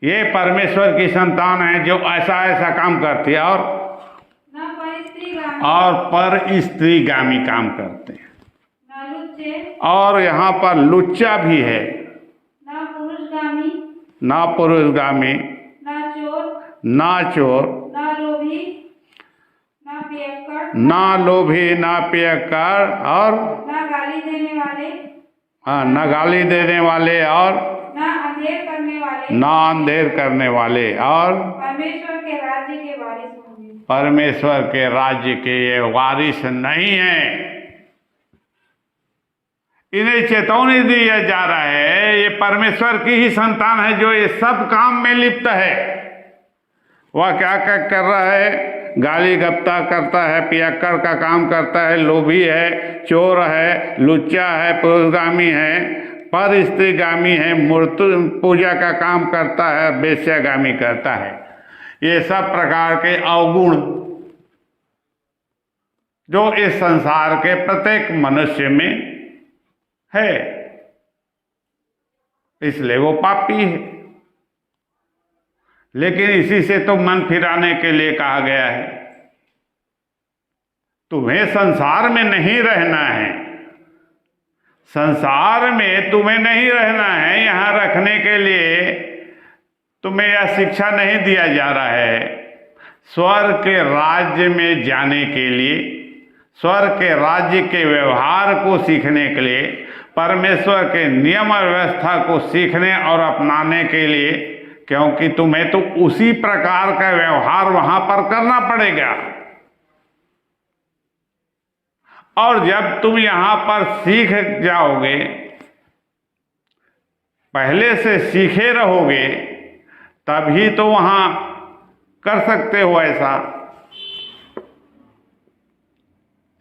ये परमेश्वर की संतान है जो ऐसा काम करती है। और पर स्त्रीगामी काम करते हैं। और यहाँ पर लुच्चा भी है, ना पुरुषगामी, ना चोर, ना लोभी, ना पियक्कड़, और ना गाली देने वाले, ना गाली देने वाले, और ना अंधेर करने वाले, और परमेश्वर के राज्य के वारिस होंगे। परमेश्वर के राज्य के ये वारिस नहीं है। इन्हें चेतावनी दिया जा रहा है, ये परमेश्वर की ही संतान है जो ये सब काम में लिप्त है। वह क्या क्या कर रहा है? गाली गप्ता करता है, पियक्कड़ का काम करता है, लोभी है, चोर है, लुच्चा है, पुरुषगामी है, पर स्त्रीगामी है, मूर्ति पूजा का काम करता है, वेश्यागामी करता है। ये सब प्रकार के अवगुण जो इस संसार के प्रत्येक मनुष्य में है, इसलिए वो पापी है। लेकिन इसी से तो मन फिराने के लिए कहा गया है। तुम्हें संसार में नहीं रहना है, संसार में तुम्हें नहीं रहना है। यहाँ रखने के लिए तुम्हें यह शिक्षा नहीं दिया जा रहा है। स्वर्ग के राज्य में जाने के लिए, स्वर्ग के राज्य के व्यवहार को सीखने के लिए, परमेश्वर के नियम और व्यवस्था को सीखने और अपनाने के लिए, क्योंकि तुम्हें तो उसी प्रकार का व्यवहार वहां पर करना पड़ेगा। और जब तुम यहां पर सीख जाओगे, पहले से सीखे रहोगे, तभी तो वहां कर सकते हो ऐसा।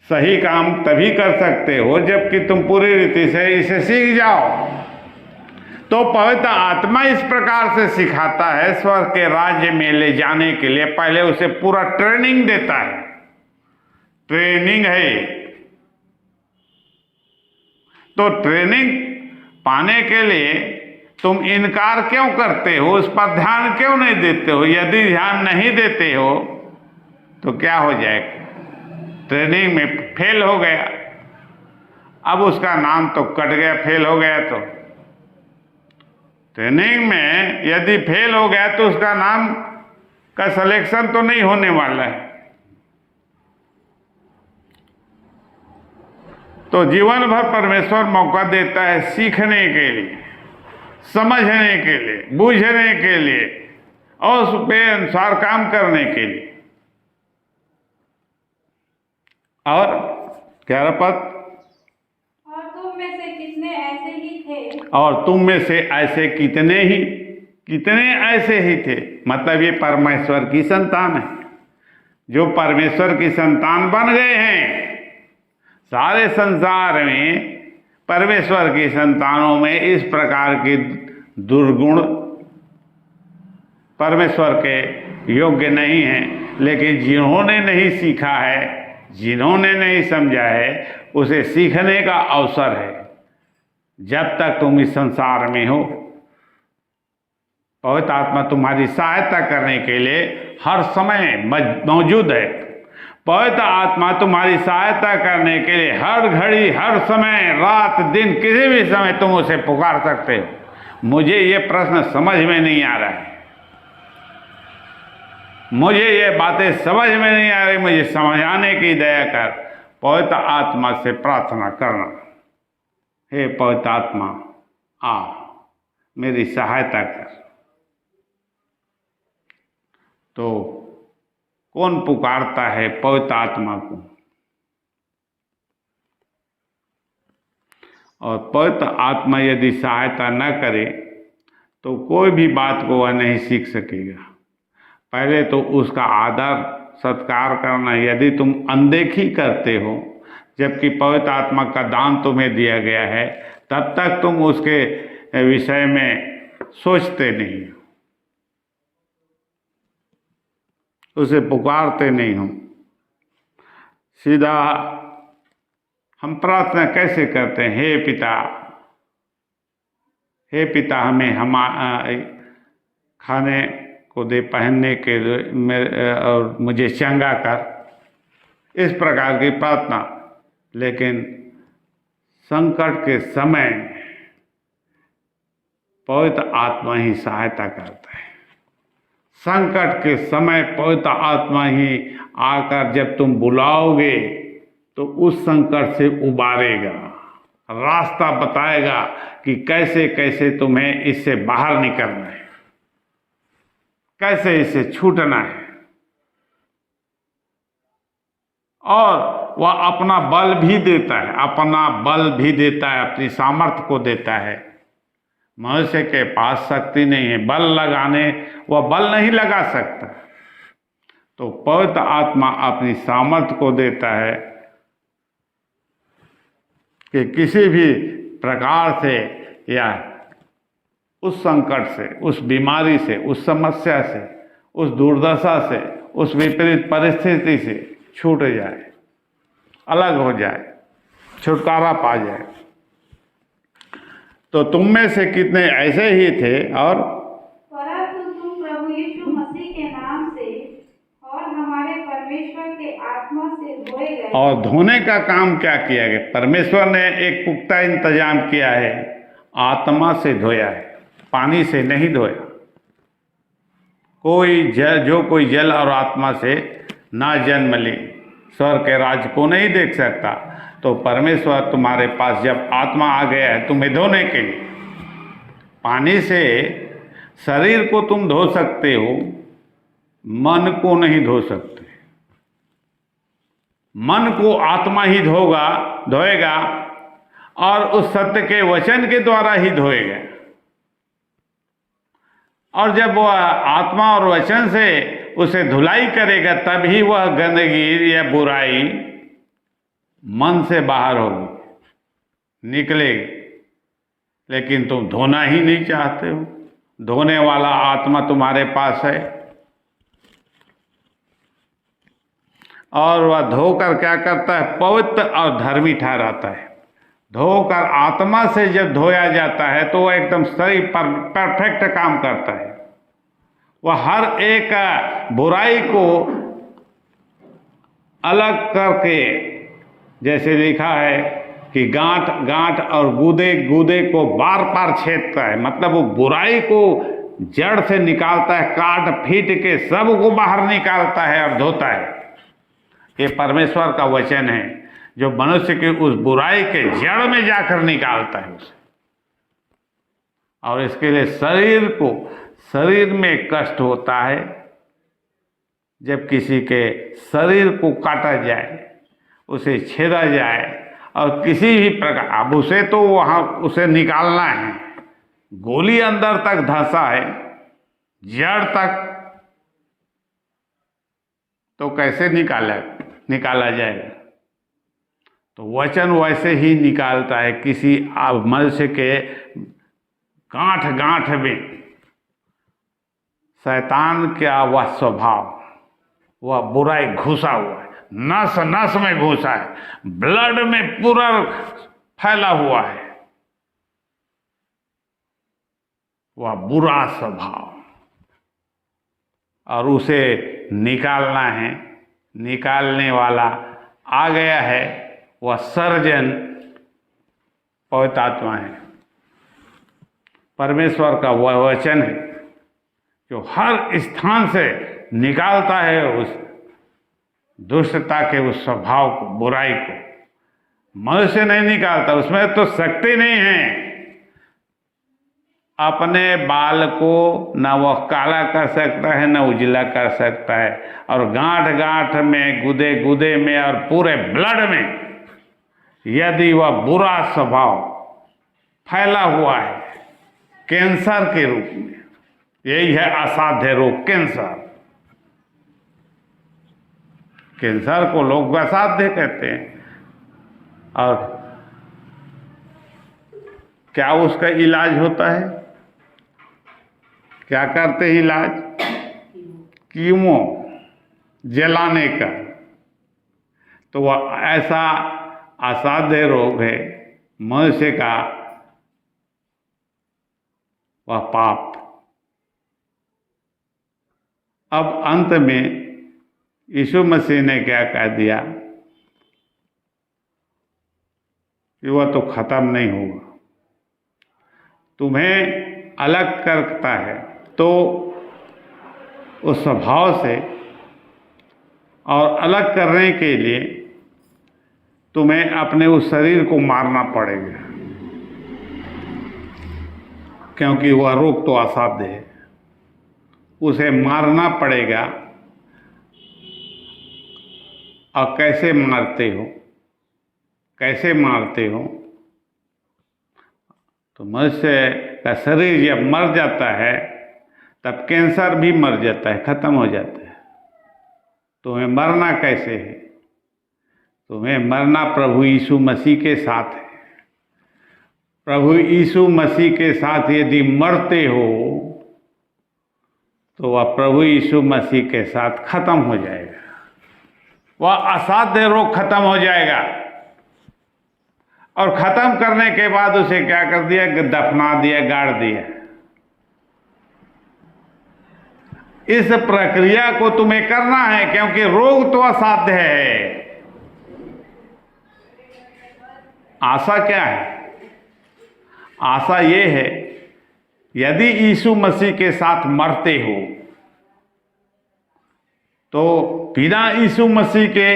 सही काम तभी कर सकते हो जबकि तुम पूरी रीति से इसे सीख जाओ। तो पवित्र आत्मा इस प्रकार से सिखाता है, स्वर्ग के राज्य में ले जाने के लिए पहले उसे पूरा ट्रेनिंग देता है। ट्रेनिंग है, तो ट्रेनिंग पाने के लिए तुम इनकार क्यों करते हो, उस पर ध्यान क्यों नहीं देते हो? यदि ध्यान नहीं देते हो तो क्या हो जाएगा? ट्रेनिंग में फेल हो गया, अब उसका नाम तो कट गया। फेल हो गया तो ट्रेनिंग में यदि फेल हो गया तो उसका नाम का सिलेक्शन तो नहीं होने वाला है। तो जीवन भर परमेश्वर मौका देता है सीखने के लिए, समझने के लिए, बूझने के लिए और उस पे अनुसार काम करने के लिए। और 11 पद, और तुम में से कितने ऐसे ही थे, और तुम में से ऐसे कितने ऐसे ही थे। मतलब ये परमेश्वर की संतान है, जो परमेश्वर की संतान बन गए हैं। सारे संसार में परमेश्वर की संतानों में इस प्रकार की दुर्गुण परमेश्वर के योग्य नहीं हैं, लेकिन जिन्होंने नहीं सीखा है, जिन्होंने नहीं समझा है, उसे सीखने का अवसर है। जब तक तुम इस संसार में हो, पवित्र आत्मा तुम्हारी सहायता करने के लिए हर समय मौजूद है। पवित्र आत्मा तुम्हारी सहायता करने के लिए हर घड़ी, हर समय, रात दिन, किसी भी समय तुम उसे पुकार सकते हो। मुझे ये प्रश्न समझ में नहीं आ रहा है, मुझे ये बातें समझ में नहीं आ रही, मुझे समझाने की दया कर। पवित्र आत्मा से प्रार्थना करना, हे पवित्र आत्मा आ मेरी सहायता कर। तो कौन पुकारता है पवित्र आत्मा को? और पवित्र आत्मा यदि सहायता न करे तो कोई भी बात को वह नहीं सीख सकेगा। पहले तो उसका आदर सत्कार करना। यदि तुम अनदेखी करते हो जबकि पवित्र आत्मा का दान तुम्हें दिया गया है, तब तक तुम उसके विषय में सोचते नहीं हो, उसे पुकारते नहीं हो। सीधा हम प्रार्थना कैसे करते हैं? हे पिता, हे पिता, हमें खाने को दे, पहनने के और मुझे चंगा कर। इस प्रकार की प्रार्थना। लेकिन संकट के समय पवित्र आत्मा ही सहायता करता है। संकट के समय पवित्र आत्मा ही आकर जब तुम बुलाओगे तो उस संकट से उबारेगा, रास्ता बताएगा कि कैसे कैसे तुम्हें इससे बाहर निकलना है, कैसे इससे छूटना है। और वह अपना बल भी देता है, अपना बल भी देता है, अपनी सामर्थ्य को देता है। मनुष्य के पास शक्ति नहीं है बल लगाने, वह बल नहीं लगा सकता। तो पवित्र आत्मा अपनी सामर्थ्य को देता है कि किसी भी प्रकार से या उस संकट से, उस बीमारी से, उस समस्या से, उस दुर्दशा से, उस विपरीत परिस्थिति से छूट जाए, अलग हो जाए, छुटकारा पा जाए। तो तुम में से कितने ऐसे ही थे, और परंतु तुम प्रभु यीशु मसीह के नाम से और हमारे परमेश्वर के आत्मा से धोए गए और धोने का काम क्या किया गया? परमेश्वर ने एक पुख्ता इंतजाम किया है, आत्मा से धोया है, पानी से नहीं धोया। जो कोई जल और आत्मा से ना जन्म ले स्वर्ग के राज को नहीं देख सकता। तो परमेश्वर तुम्हारे पास जब आत्मा आ गया है तुम्हें धोने के लिए, पानी से शरीर को तुम धो सकते हो, मन को नहीं धो सकते। मन को आत्मा ही धोएगा और उस सत्य के वचन के द्वारा ही धोएगा। और जब वह आत्मा और वचन से उसे धुलाई करेगा तभी वह गंदगी या बुराई मन से बाहर होगी, निकलेगी। लेकिन तुम धोना ही नहीं चाहते हो। धोने वाला आत्मा तुम्हारे पास है और वह धोकर क्या करता है? पवित्र और धर्मी ठहराता है। धोकर आत्मा से जब धोया जाता है तो वह एकदम सही परफेक्ट काम करता है। वह हर एक बुराई को अलग करके, जैसे लिखा है कि गांठ और गूदे को बार बार छेदता है, मतलब वो बुराई को जड़ से निकालता है, काट फीट के सब को बाहर निकालता है और धोता है। ये परमेश्वर का वचन है जो मनुष्य की उस बुराई के जड़ में जाकर निकालता है उसे। और इसके लिए शरीर में कष्ट होता है जब किसी के शरीर को काटा जाए, उसे छेदा जाए और किसी भी प्रकार, अब उसे तो वहाँ उसे निकालना है, गोली अंदर तक धंसा है, जड़ तक, तो कैसे निकाला जाएगा? तो वचन वैसे ही निकालता है। किसी मनुष्य के गांठ में शैतान का वह स्वभाव, वह बुराई घुसा हुआ है, नस में घुसा है, ब्लड में पूरा फैला हुआ है, वह बुरा स्वभाव, और उसे निकालना है। निकालने वाला आ गया है, वह सर्जन पवित्र आत्मा है। परमेश्वर का वह वचन है जो हर स्थान से निकालता है उस दुष्टता के उस स्वभाव को, बुराई को। मनुष्य नहीं निकालता, उसमें तो शक्ति नहीं है। अपने बाल को न वह काला कर सकता है न उजला कर सकता है, और गांठ में, गुदे में और पूरे ब्लड में यदि वह बुरा स्वभाव फैला हुआ है कैंसर के रूप में, यही है असाध्य रोग, कैंसर को लोग असाध्य कहते हैं। और क्या उसका इलाज होता है? क्या करते हैं इलाज? कीमो, जलाने का। तो वह ऐसा असाध्य रोग है मनुष्य का, वह पाप। अब अंत में यीशु मसीह ने क्या कह दिया कि वह तो खत्म नहीं होगा, तुम्हें अलग करता है तो उस स्वभाव से, और अलग करने के लिए तुम्हें अपने उस शरीर को मारना पड़ेगा, क्योंकि वह रोग तो असाध्य है, उसे मारना पड़ेगा। और कैसे मारते हो? तो मनुष्य का शरीर जब मर जाता है तब कैंसर भी मर जाता है, खत्म हो जाता है। तुम्हें मरना कैसे है? तुम्हें मरना प्रभु यीशु मसीह के साथ है। प्रभु यीशु मसीह के साथ यदि मरते हो तो वह प्रभु यीशु मसीह के साथ खत्म हो जाएगा, वह असाध्य रोग खत्म हो जाएगा। और खत्म करने के बाद उसे क्या कर दिया? दफना दिया, गाड़ दिया। इस प्रक्रिया को तुम्हें करना है, क्योंकि रोग तो असाध्य है। आशा क्या है? आशा ये है, यदि यीशु मसीह के साथ मरते हो तो बिना यीशु मसीह के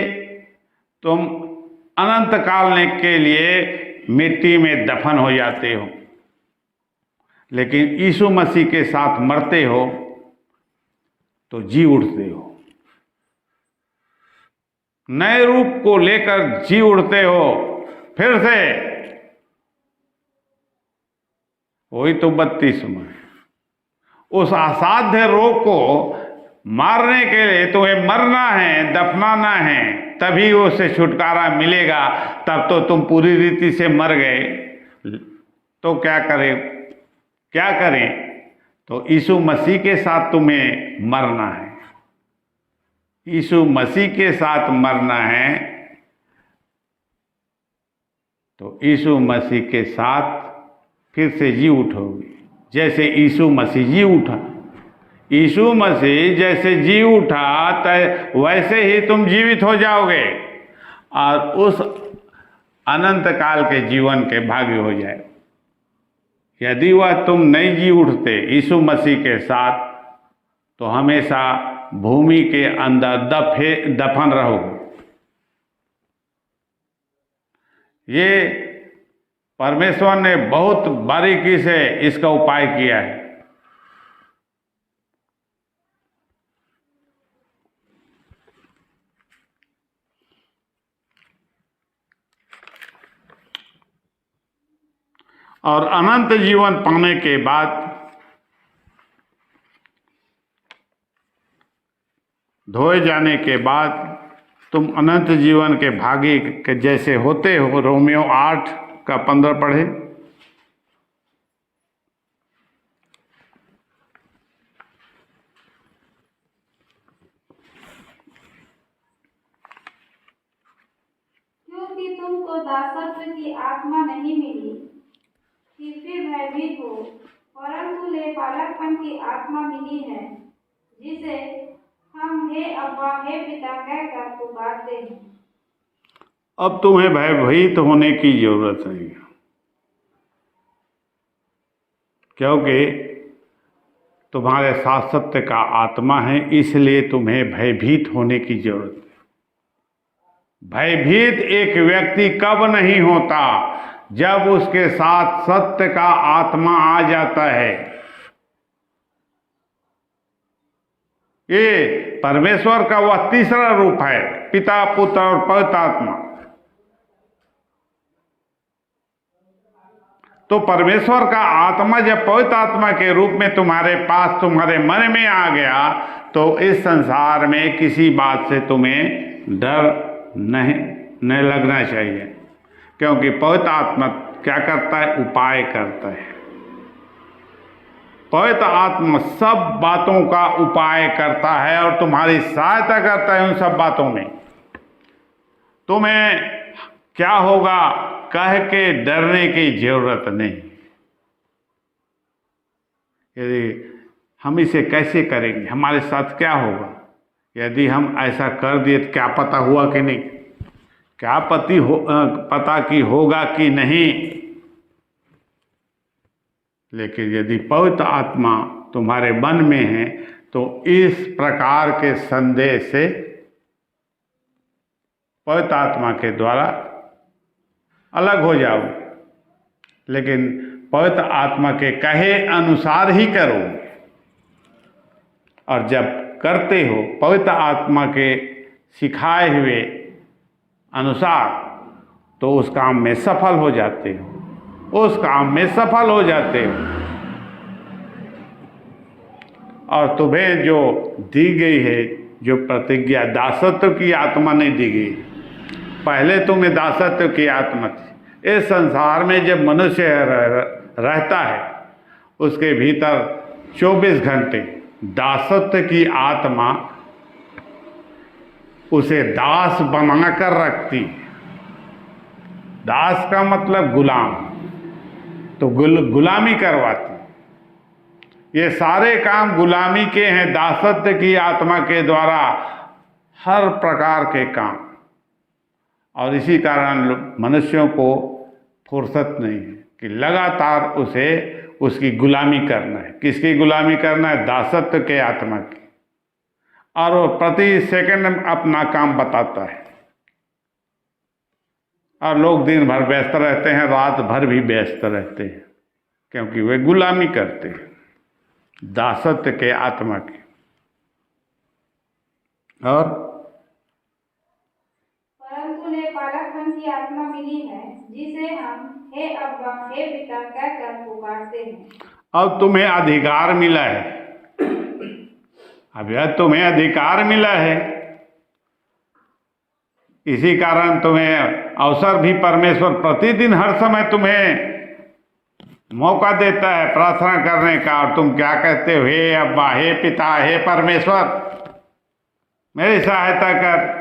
तुम अनंत काल के लिए मिट्टी में दफन हो जाते हो, लेकिन यीशु मसीह के साथ मरते हो तो जी उठते हो, नए रूप को लेकर जी उठते हो फिर से। वही तो 32वां है। उस असाध्य रोग को मारने के लिए तुम्हें मरना है, दफनाना है, तभी उससे छुटकारा मिलेगा। तब तो तुम पूरी रीति से मर गए। तो क्या करें? तो यीशु मसीह के साथ तुम्हें मरना है, यीशु मसीह के साथ मरना है। तो यीशु मसीह के साथ फिर से जी उठोगे, जैसे यीशु मसीह जी उठा। यीशु मसीह जैसे जी उठा वैसे ही तुम जीवित हो जाओगे और उस अनंत काल के जीवन के भागी हो जाए। यदि वह तुम नहीं जी उठते यीशु मसीह के साथ, तो हमेशा भूमि के अंदर दफन रहोगे। ये परमेश्वर ने बहुत बारीकी से इसका उपाय किया है। और अनंत जीवन पाने के बाद धोए जाने के बाद तुम अनंत जीवन के भागी के जैसे होते हो। रोमियो 8:15 पढ़े। क्योंकि तुमको दासत्व की आत्मा नहीं मिली कि फिर भयभीत हो, परंतु ले बालकपन की आत्मा मिली है, जिसे हम हे अब्बा हे पिता कहकर पुकारते हैं। अब तुम्हें भयभीत होने की जरूरत नहीं, क्योंकि तुम्हारे साथ सत्य का आत्मा है, इसलिए तुम्हें भयभीत होने की जरूरत है। भयभीत एक व्यक्ति कब नहीं होता? जब उसके साथ सत्य का आत्मा आ जाता है। ये परमेश्वर का वह तीसरा रूप है, पिता, पुत्र और पवित्र आत्मा। तो परमेश्वर का आत्मा जब पवित्र आत्मा के रूप में तुम्हारे पास, तुम्हारे मन में आ गया, तो इस संसार में किसी बात से तुम्हें डर नहीं लगना चाहिए, क्योंकि पवित्र आत्मा क्या करता है? उपाय करता है। पवित्र आत्मा सब बातों का उपाय करता है और तुम्हारी सहायता करता है उन सब बातों में। तुम्हें क्या होगा कह के डरने की जरूरत नहीं। यदि हम इसे कैसे करेंगे, हमारे साथ क्या होगा, यदि हम ऐसा कर दिए तो क्या पता हुआ कि नहीं, क्या पता कि होगा कि नहीं। लेकिन यदि पवित्र आत्मा तुम्हारे मन में है तो इस प्रकार के संदेह से पवित्र आत्मा के द्वारा अलग हो जाओ। लेकिन पवित्र आत्मा के कहे अनुसार ही करो, और जब करते हो पवित्र आत्मा के सिखाए हुए अनुसार, तो उस काम में सफल हो जाते हो, उस काम में सफल हो जाते हो। और तुम्हें जो दी गई है, जो प्रतिज्ञा, दासत्व की आत्मा नहीं दी गई। पहले तुम्हें दासत्व की आत्मा थी। इस संसार में जब मनुष्य रहता है, उसके भीतर 24 घंटे दासत्व की आत्मा उसे दास बनाकर रखती। दास का मतलब गुलाम, तो गुलामी करवाती। ये सारे काम गुलामी के हैं, दासत्व की आत्मा के द्वारा हर प्रकार के काम। और इसी कारण मनुष्यों को फुर्सत नहीं है कि लगातार उसे उसकी गुलामी करना है। किसकी गुलामी करना है? दासत्व के आत्मा की। और वो प्रति सेकंड अपना काम बताता है। और लोग दिन भर व्यस्त रहते हैं, रात भर भी व्यस्त रहते हैं, क्योंकि वे गुलामी करते हैं दासत्व के आत्मा की। और परंतु उन्हें बालकपन की आत्मा मिली है, जिसे हम हे अब्बा, हे पिता कहकर पुकारते हैं। अब तुम्हें अधिकार मिला है। अब यह तुम्हें अधिकार मिला है, इसी कारण तुम्हें अवसर भी परमेश्वर प्रतिदिन हर समय तुम्हें मौका देता है प्रार्थना करने का। और तुम क्या कहते हो? हे अब्बा, हे पिता, हे परमेश्वर, मेरी सहायता कर।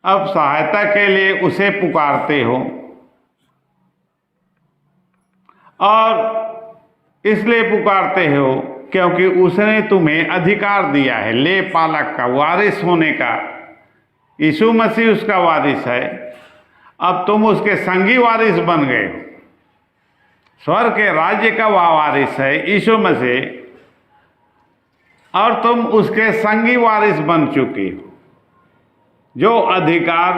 अब सहायता के लिए उसे पुकारते हो, और इसलिए पुकारते हो क्योंकि उसने तुम्हें अधिकार दिया है ले पालक का, वारिस होने का। यीशु मसीह उसका वारिस है। अब तुम उसके संगी वारिस बन गए हो। स्वर्ग के राज्य का वह वारिस है यीशु मसीह, और तुम उसके संगी वारिस बन चुके हो। जो अधिकार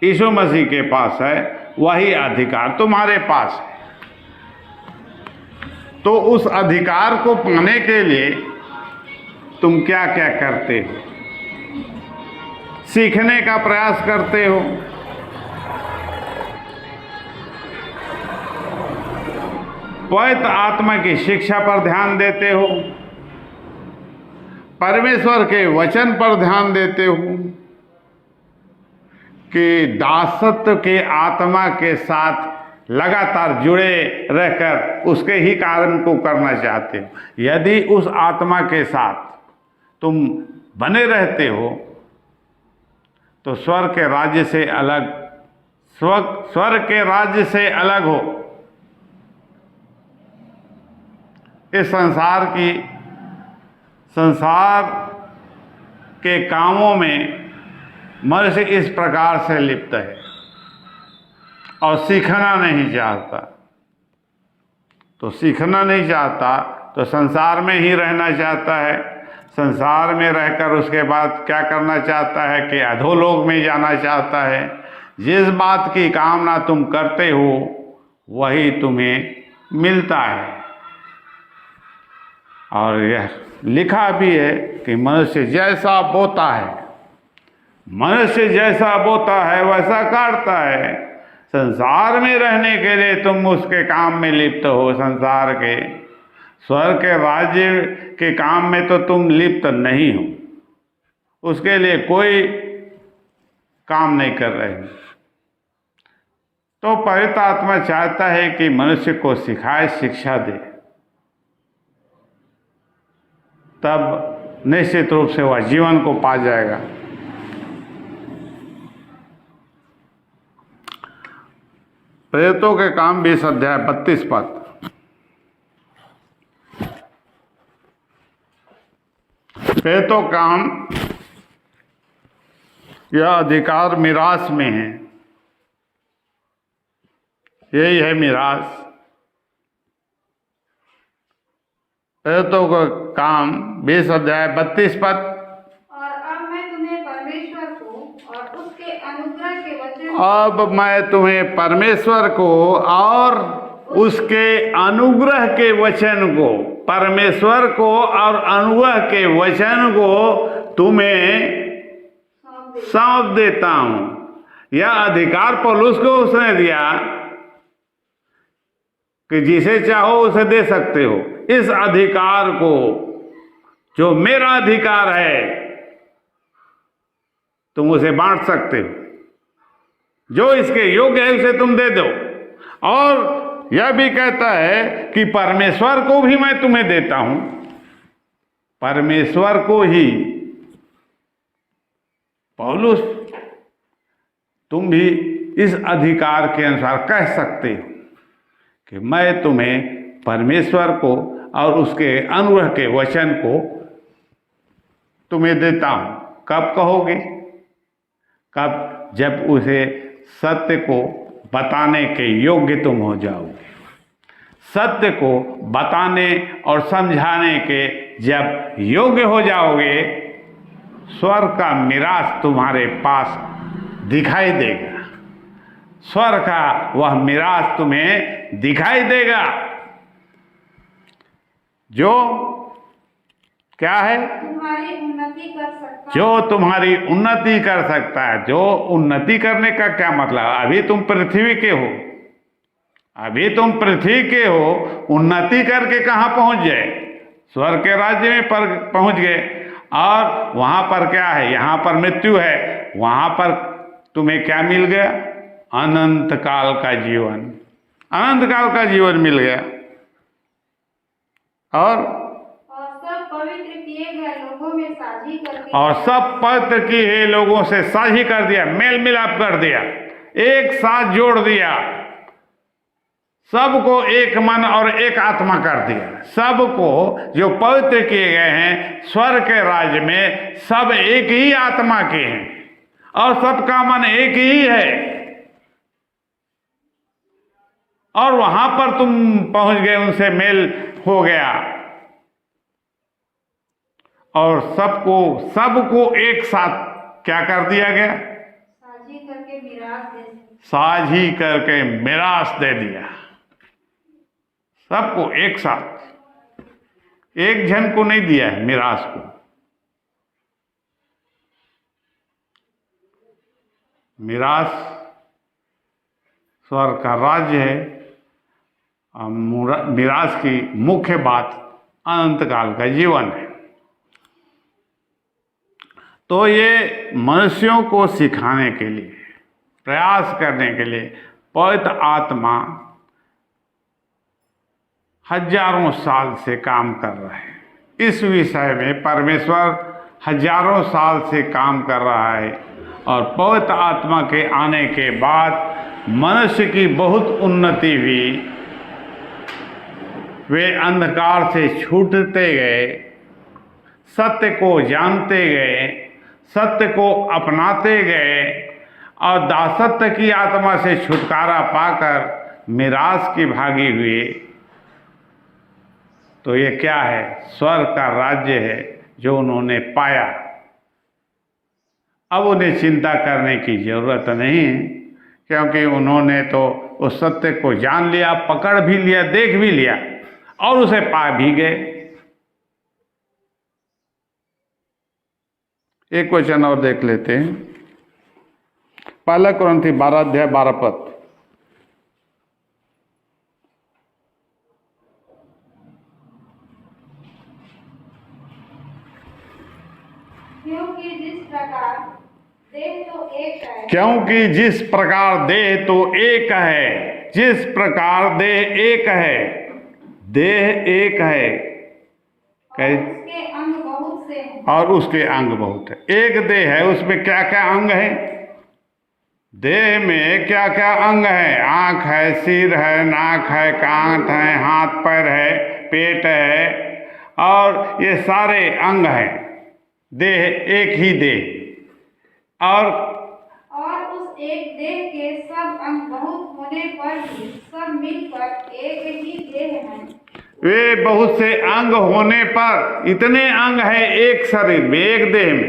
यीशु मसीह के पास है, वही अधिकार तुम्हारे पास है। तो उस अधिकार को पाने के लिए तुम क्या क्या करते हो? सीखने का प्रयास करते हो, पवित्र आत्मा की शिक्षा पर ध्यान देते हो, परमेश्वर के वचन पर ध्यान देते हो, कि दासत्व के आत्मा के साथ लगातार जुड़े रहकर उसके ही कार्य को करना चाहते हो। यदि उस आत्मा के साथ तुम बने रहते हो तो स्वर्ग के राज्य से अलग, स्वर्ग के राज्य से अलग हो। इस संसार के कामों में मनुष्य इस प्रकार से लिप्त है और सीखना नहीं चाहता। तो सीखना नहीं चाहता तो संसार में ही रहना चाहता है। संसार में रहकर उसके बाद क्या करना चाहता है कि अधोलोक में जाना चाहता है। जिस बात की कामना तुम करते हो वही तुम्हें मिलता है। और यह लिखा भी है कि मनुष्य जैसा बोता है, मनुष्य जैसा बोता है वैसा काटता है। संसार में रहने के लिए तुम उसके काम में लिप्त हो। संसार के, स्वर्ग के राज्य के काम में तो तुम लिप्त नहीं हो, उसके लिए कोई काम नहीं कर रहे हो। तो पवित्र आत्मा चाहता है कि मनुष्य को सिखाए, शिक्षा दे, तब निश्चित रूप से वह जीवन को पा जाएगा। प्रेरितों के काम 20 अध्याय 32 पद। प्रेरितों का काम, यह अधिकार मिरास में है। यही है मिरास। प्रेरितों का काम 20 अध्याय 32 पद। और अब मैं तुम्हें परमेश्वर को और उसके अनुग्रह के वचन अब मैं तुम्हें परमेश्वर को और उसके अनुग्रह के वचन को, परमेश्वर को और अनुग्रह के वचन को तुम्हें सौंप देता हूं। यह अधिकार पौलुस को उसने दिया कि जिसे चाहो उसे दे सकते हो। इस अधिकार को, जो मेरा अधिकार है, तुम उसे बांट सकते हो। जो इसके योग्य है उसे तुम दे दो। और यह भी कहता है कि परमेश्वर को भी मैं तुम्हें देता हूं। परमेश्वर को ही, पौलुस, तुम भी इस अधिकार के अनुसार कह सकते हो कि मैं तुम्हें परमेश्वर को और उसके अनुग्रह के वचन को तुम्हें देता हूं। कब कहोगे? कब? जब उसे सत्य को बताने के योग्य तुम हो जाओगे। सत्य को बताने और समझाने के जब योग्य हो जाओगे, स्वर्ग का मिराज तुम्हारे पास दिखाई देगा। स्वर्ग का वह मिराज तुम्हें दिखाई देगा जो क्या है? तुम्हारी उन्नति कर सकता जो तुम्हारी उन्नति कर सकता है। जो उन्नति करने का क्या मतलब? अभी तुम पृथ्वी के हो, अभी तुम पृथ्वी के हो, उन्नति करके कहाँ पहुंच गए? स्वर्ग के राज्य में पर पहुंच गए। और वहां पर क्या है? यहाँ पर मृत्यु है, वहां पर तुम्हें क्या मिल गया? अनंत काल का जीवन। अनंत काल का जीवन मिल गया। और सब पवित्र किए गए लोगों में साझी करके और सब पवित्र किए लोगों से साझी कर दिया, मेल मिलाप कर दिया, एक साथ जोड़ दिया, सबको एक मन और एक आत्मा कर दिया। सबको जो पवित्र किए गए हैं स्वर्ग के राज्य में, सब एक ही आत्मा के हैं और सबका मन एक ही है। और वहां पर तुम पहुंच गए, उनसे मेल हो गया और सबको एक साथ क्या कर दिया गया? साझी करके मिरास दे दी। साझी करके मिरास दे दिया। सबको एक साथ, एक जन को नहीं दिया है मिरास को। मिरास स्वर्ग का राज्य है। मिरास की मुख्य बात अनंत काल का जीवन है। तो ये मनुष्यों को सिखाने के लिए, प्रयास करने के लिए पवित्र आत्मा हजारों साल से काम कर रहा है। इस विषय में परमेश्वर हजारों साल से काम कर रहा है और पवित्र आत्मा के आने के बाद मनुष्य की बहुत उन्नति हुई। वे अंधकार से छूटते गए, सत्य को जानते गए, सत्य को अपनाते गए और दासत्व की आत्मा से छुटकारा पाकर मिरास की भागी हुए। तो ये क्या है? स्वर्ग का राज्य है जो उन्होंने पाया। अब उन्हें चिंता करने की जरूरत नहीं है, क्योंकि उन्होंने तो उस सत्य को जान लिया, पकड़ भी लिया, देख भी लिया और उसे पा भी गए। एक वचन और देख लेते हैं, पहला कुरिन्थी 12 अध्याय 12 पद। क्योंकि जिस प्रकार देह तो एक है, क्योंकि जिस प्रकार देह तो एक है, जिस प्रकार देह एक है, देह एक है और उसके अंग बहुत से हैं। और उसके अंग बहुत है। एक देह है, उसमें क्या क्या अंग है? देह में क्या क्या अंग है? आंख है, सिर है, नाक है, कान है, हाथ पैर है, पेट है और ये सारे अंग हैं। देह एक ही देह और उस एक देह के सब अंग बहुत होने पर भी सब मिलकर एक ही देह है। वे बहुत से अंग होने पर, इतने अंग हैं एक शरीर में, एक देह में।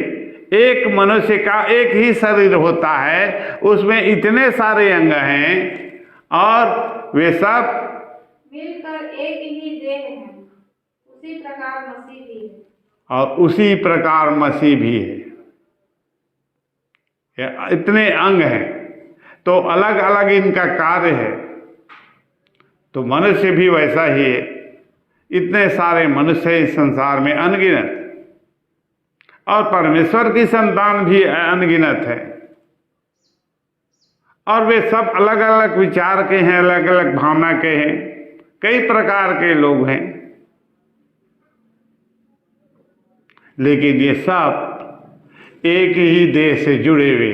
एक मनुष्य का एक ही शरीर होता है, उसमें इतने सारे अंग हैं और वे सब मिलकर एक ही देह है। उसी प्रकार मसीह भी है। और उसी प्रकार मसीह भी है। इतने अंग हैं तो अलग अलग इनका कार्य है। तो मनुष्य भी वैसा ही है। इतने सारे मनुष्य इस संसार में अनगिनत, और परमेश्वर की संतान भी अनगिनत है और वे सब अलग अलग विचार के हैं, अलग अलग भावना के हैं, कई प्रकार के लोग हैं। लेकिन ये सब एक ही देह से जुड़े हुए।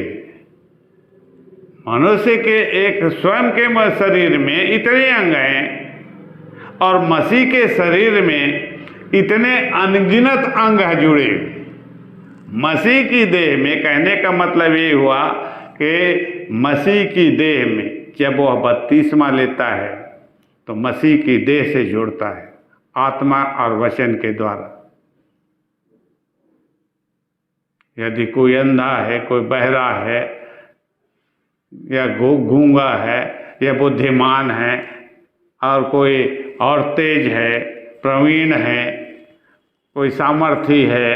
मनुष्य के एक स्वयं के शरीर में इतने अंग हैं और मसीह के शरीर में इतने अनगिनत अंग जुड़े हुए। मसीह की देह में, कहने का मतलब ये हुआ कि मसीह की देह में जब वह बपतिस्मा लेता है तो मसीह की देह से जुड़ता है आत्मा और वचन के द्वारा। यदि कोई अंधा है, कोई बहरा है, या गूंगा है, या बुद्धिमान है, और कोई और तेज है, प्रवीण है, कोई सामर्थी है,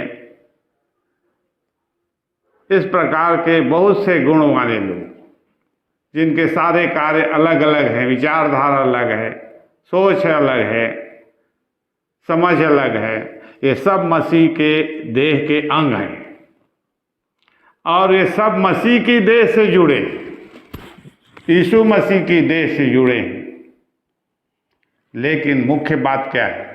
इस प्रकार के बहुत से गुण वाले लोग जिनके सारे कार्य अलग अलग हैं, विचारधारा अलग है, सोच अलग है, समझ अलग है, ये सब मसीह के देह के अंग हैं और ये सब मसीह की देह से जुड़े, यीशु मसीह की देह से जुड़े हैं। लेकिन मुख्य बात क्या है?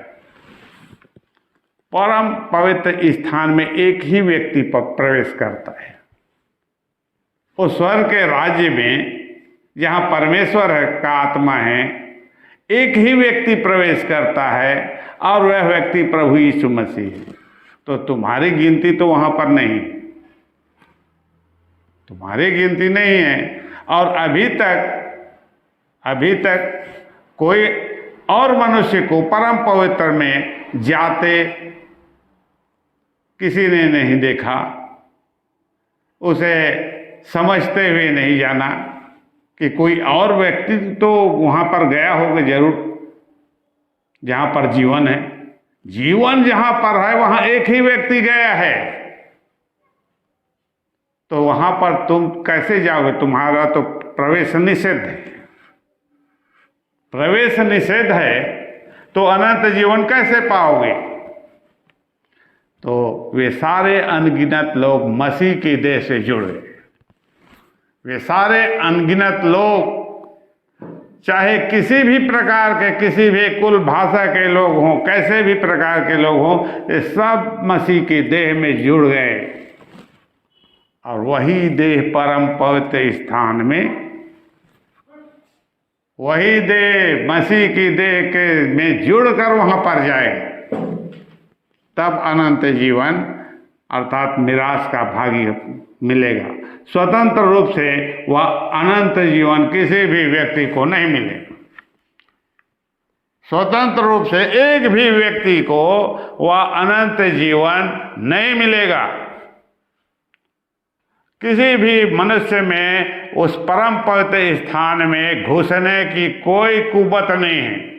परम पवित्र स्थान में एक ही व्यक्ति प्रवेश करता है। उस स्वर्ग के राज्य में जहाँ परमेश्वर का आत्मा है, एक ही व्यक्ति प्रवेश करता है और वह व्यक्ति प्रभु यीशु मसीह है। तो तुम्हारी गिनती तो वहाँ पर नहीं, तुम्हारी गिनती नहीं है। और अभी तक कोई और मनुष्य को परम पवित्र में जाते किसी ने नहीं देखा, उसे समझते हुए नहीं जाना कि कोई और व्यक्ति तो वहाँ पर गया होगा जरूर, जहाँ पर जीवन है। जीवन जहाँ पर है वहाँ एक ही व्यक्ति गया है, तो वहाँ पर तुम कैसे जाओगे? तुम्हारा तो प्रवेश निषेध है। प्रवेश निषेध है तो अनंत जीवन कैसे पाओगे? तो वे सारे अनगिनत लोग मसीह की देह से जुड़े। वे सारे अनगिनत लोग, चाहे किसी भी प्रकार के, किसी भी कुल भाषा के लोग हों, कैसे भी प्रकार के लोग हों, ये सब मसीह की देह में जुड़ गए और वही देह परम पवित्र स्थान में, वही देह मसीह की देह के में जुड़कर वहां पर जाएगा। तब अनंत जीवन अर्थात मिरास का भागी मिलेगा। स्वतंत्र रूप से वह अनंत जीवन किसी भी व्यक्ति को नहीं मिलेगा। स्वतंत्र रूप से एक भी व्यक्ति को वह अनंत जीवन नहीं मिलेगा। किसी भी मनुष्य में उस परम पवित्र स्थान में घुसने की कोई कुवत नहीं है।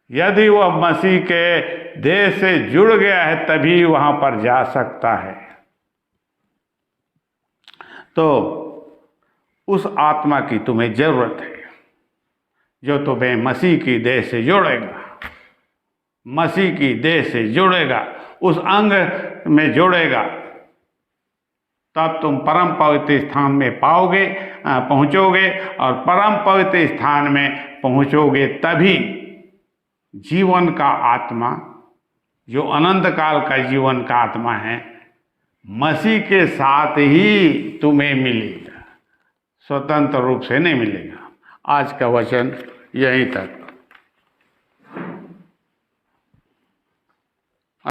यदि वह मसीह के देह से जुड़ गया है तभी वहां पर जा सकता है। तो उस आत्मा की तुम्हें जरूरत है जो तुम्हें मसीह की देह से जोड़ेगा, मसीह की देह से जोड़ेगा, उस अंग में जोड़ेगा। तब तुम परम पवित्र स्थान में पहुंचोगे और परम पवित्र स्थान में पहुंचोगे तभी जीवन का आत्मा, जो अनंत काल का जीवन का आत्मा है, मसीह के साथ ही तुम्हें मिलेगा, स्वतंत्र रूप से नहीं मिलेगा। आज का वचन यहीं तक।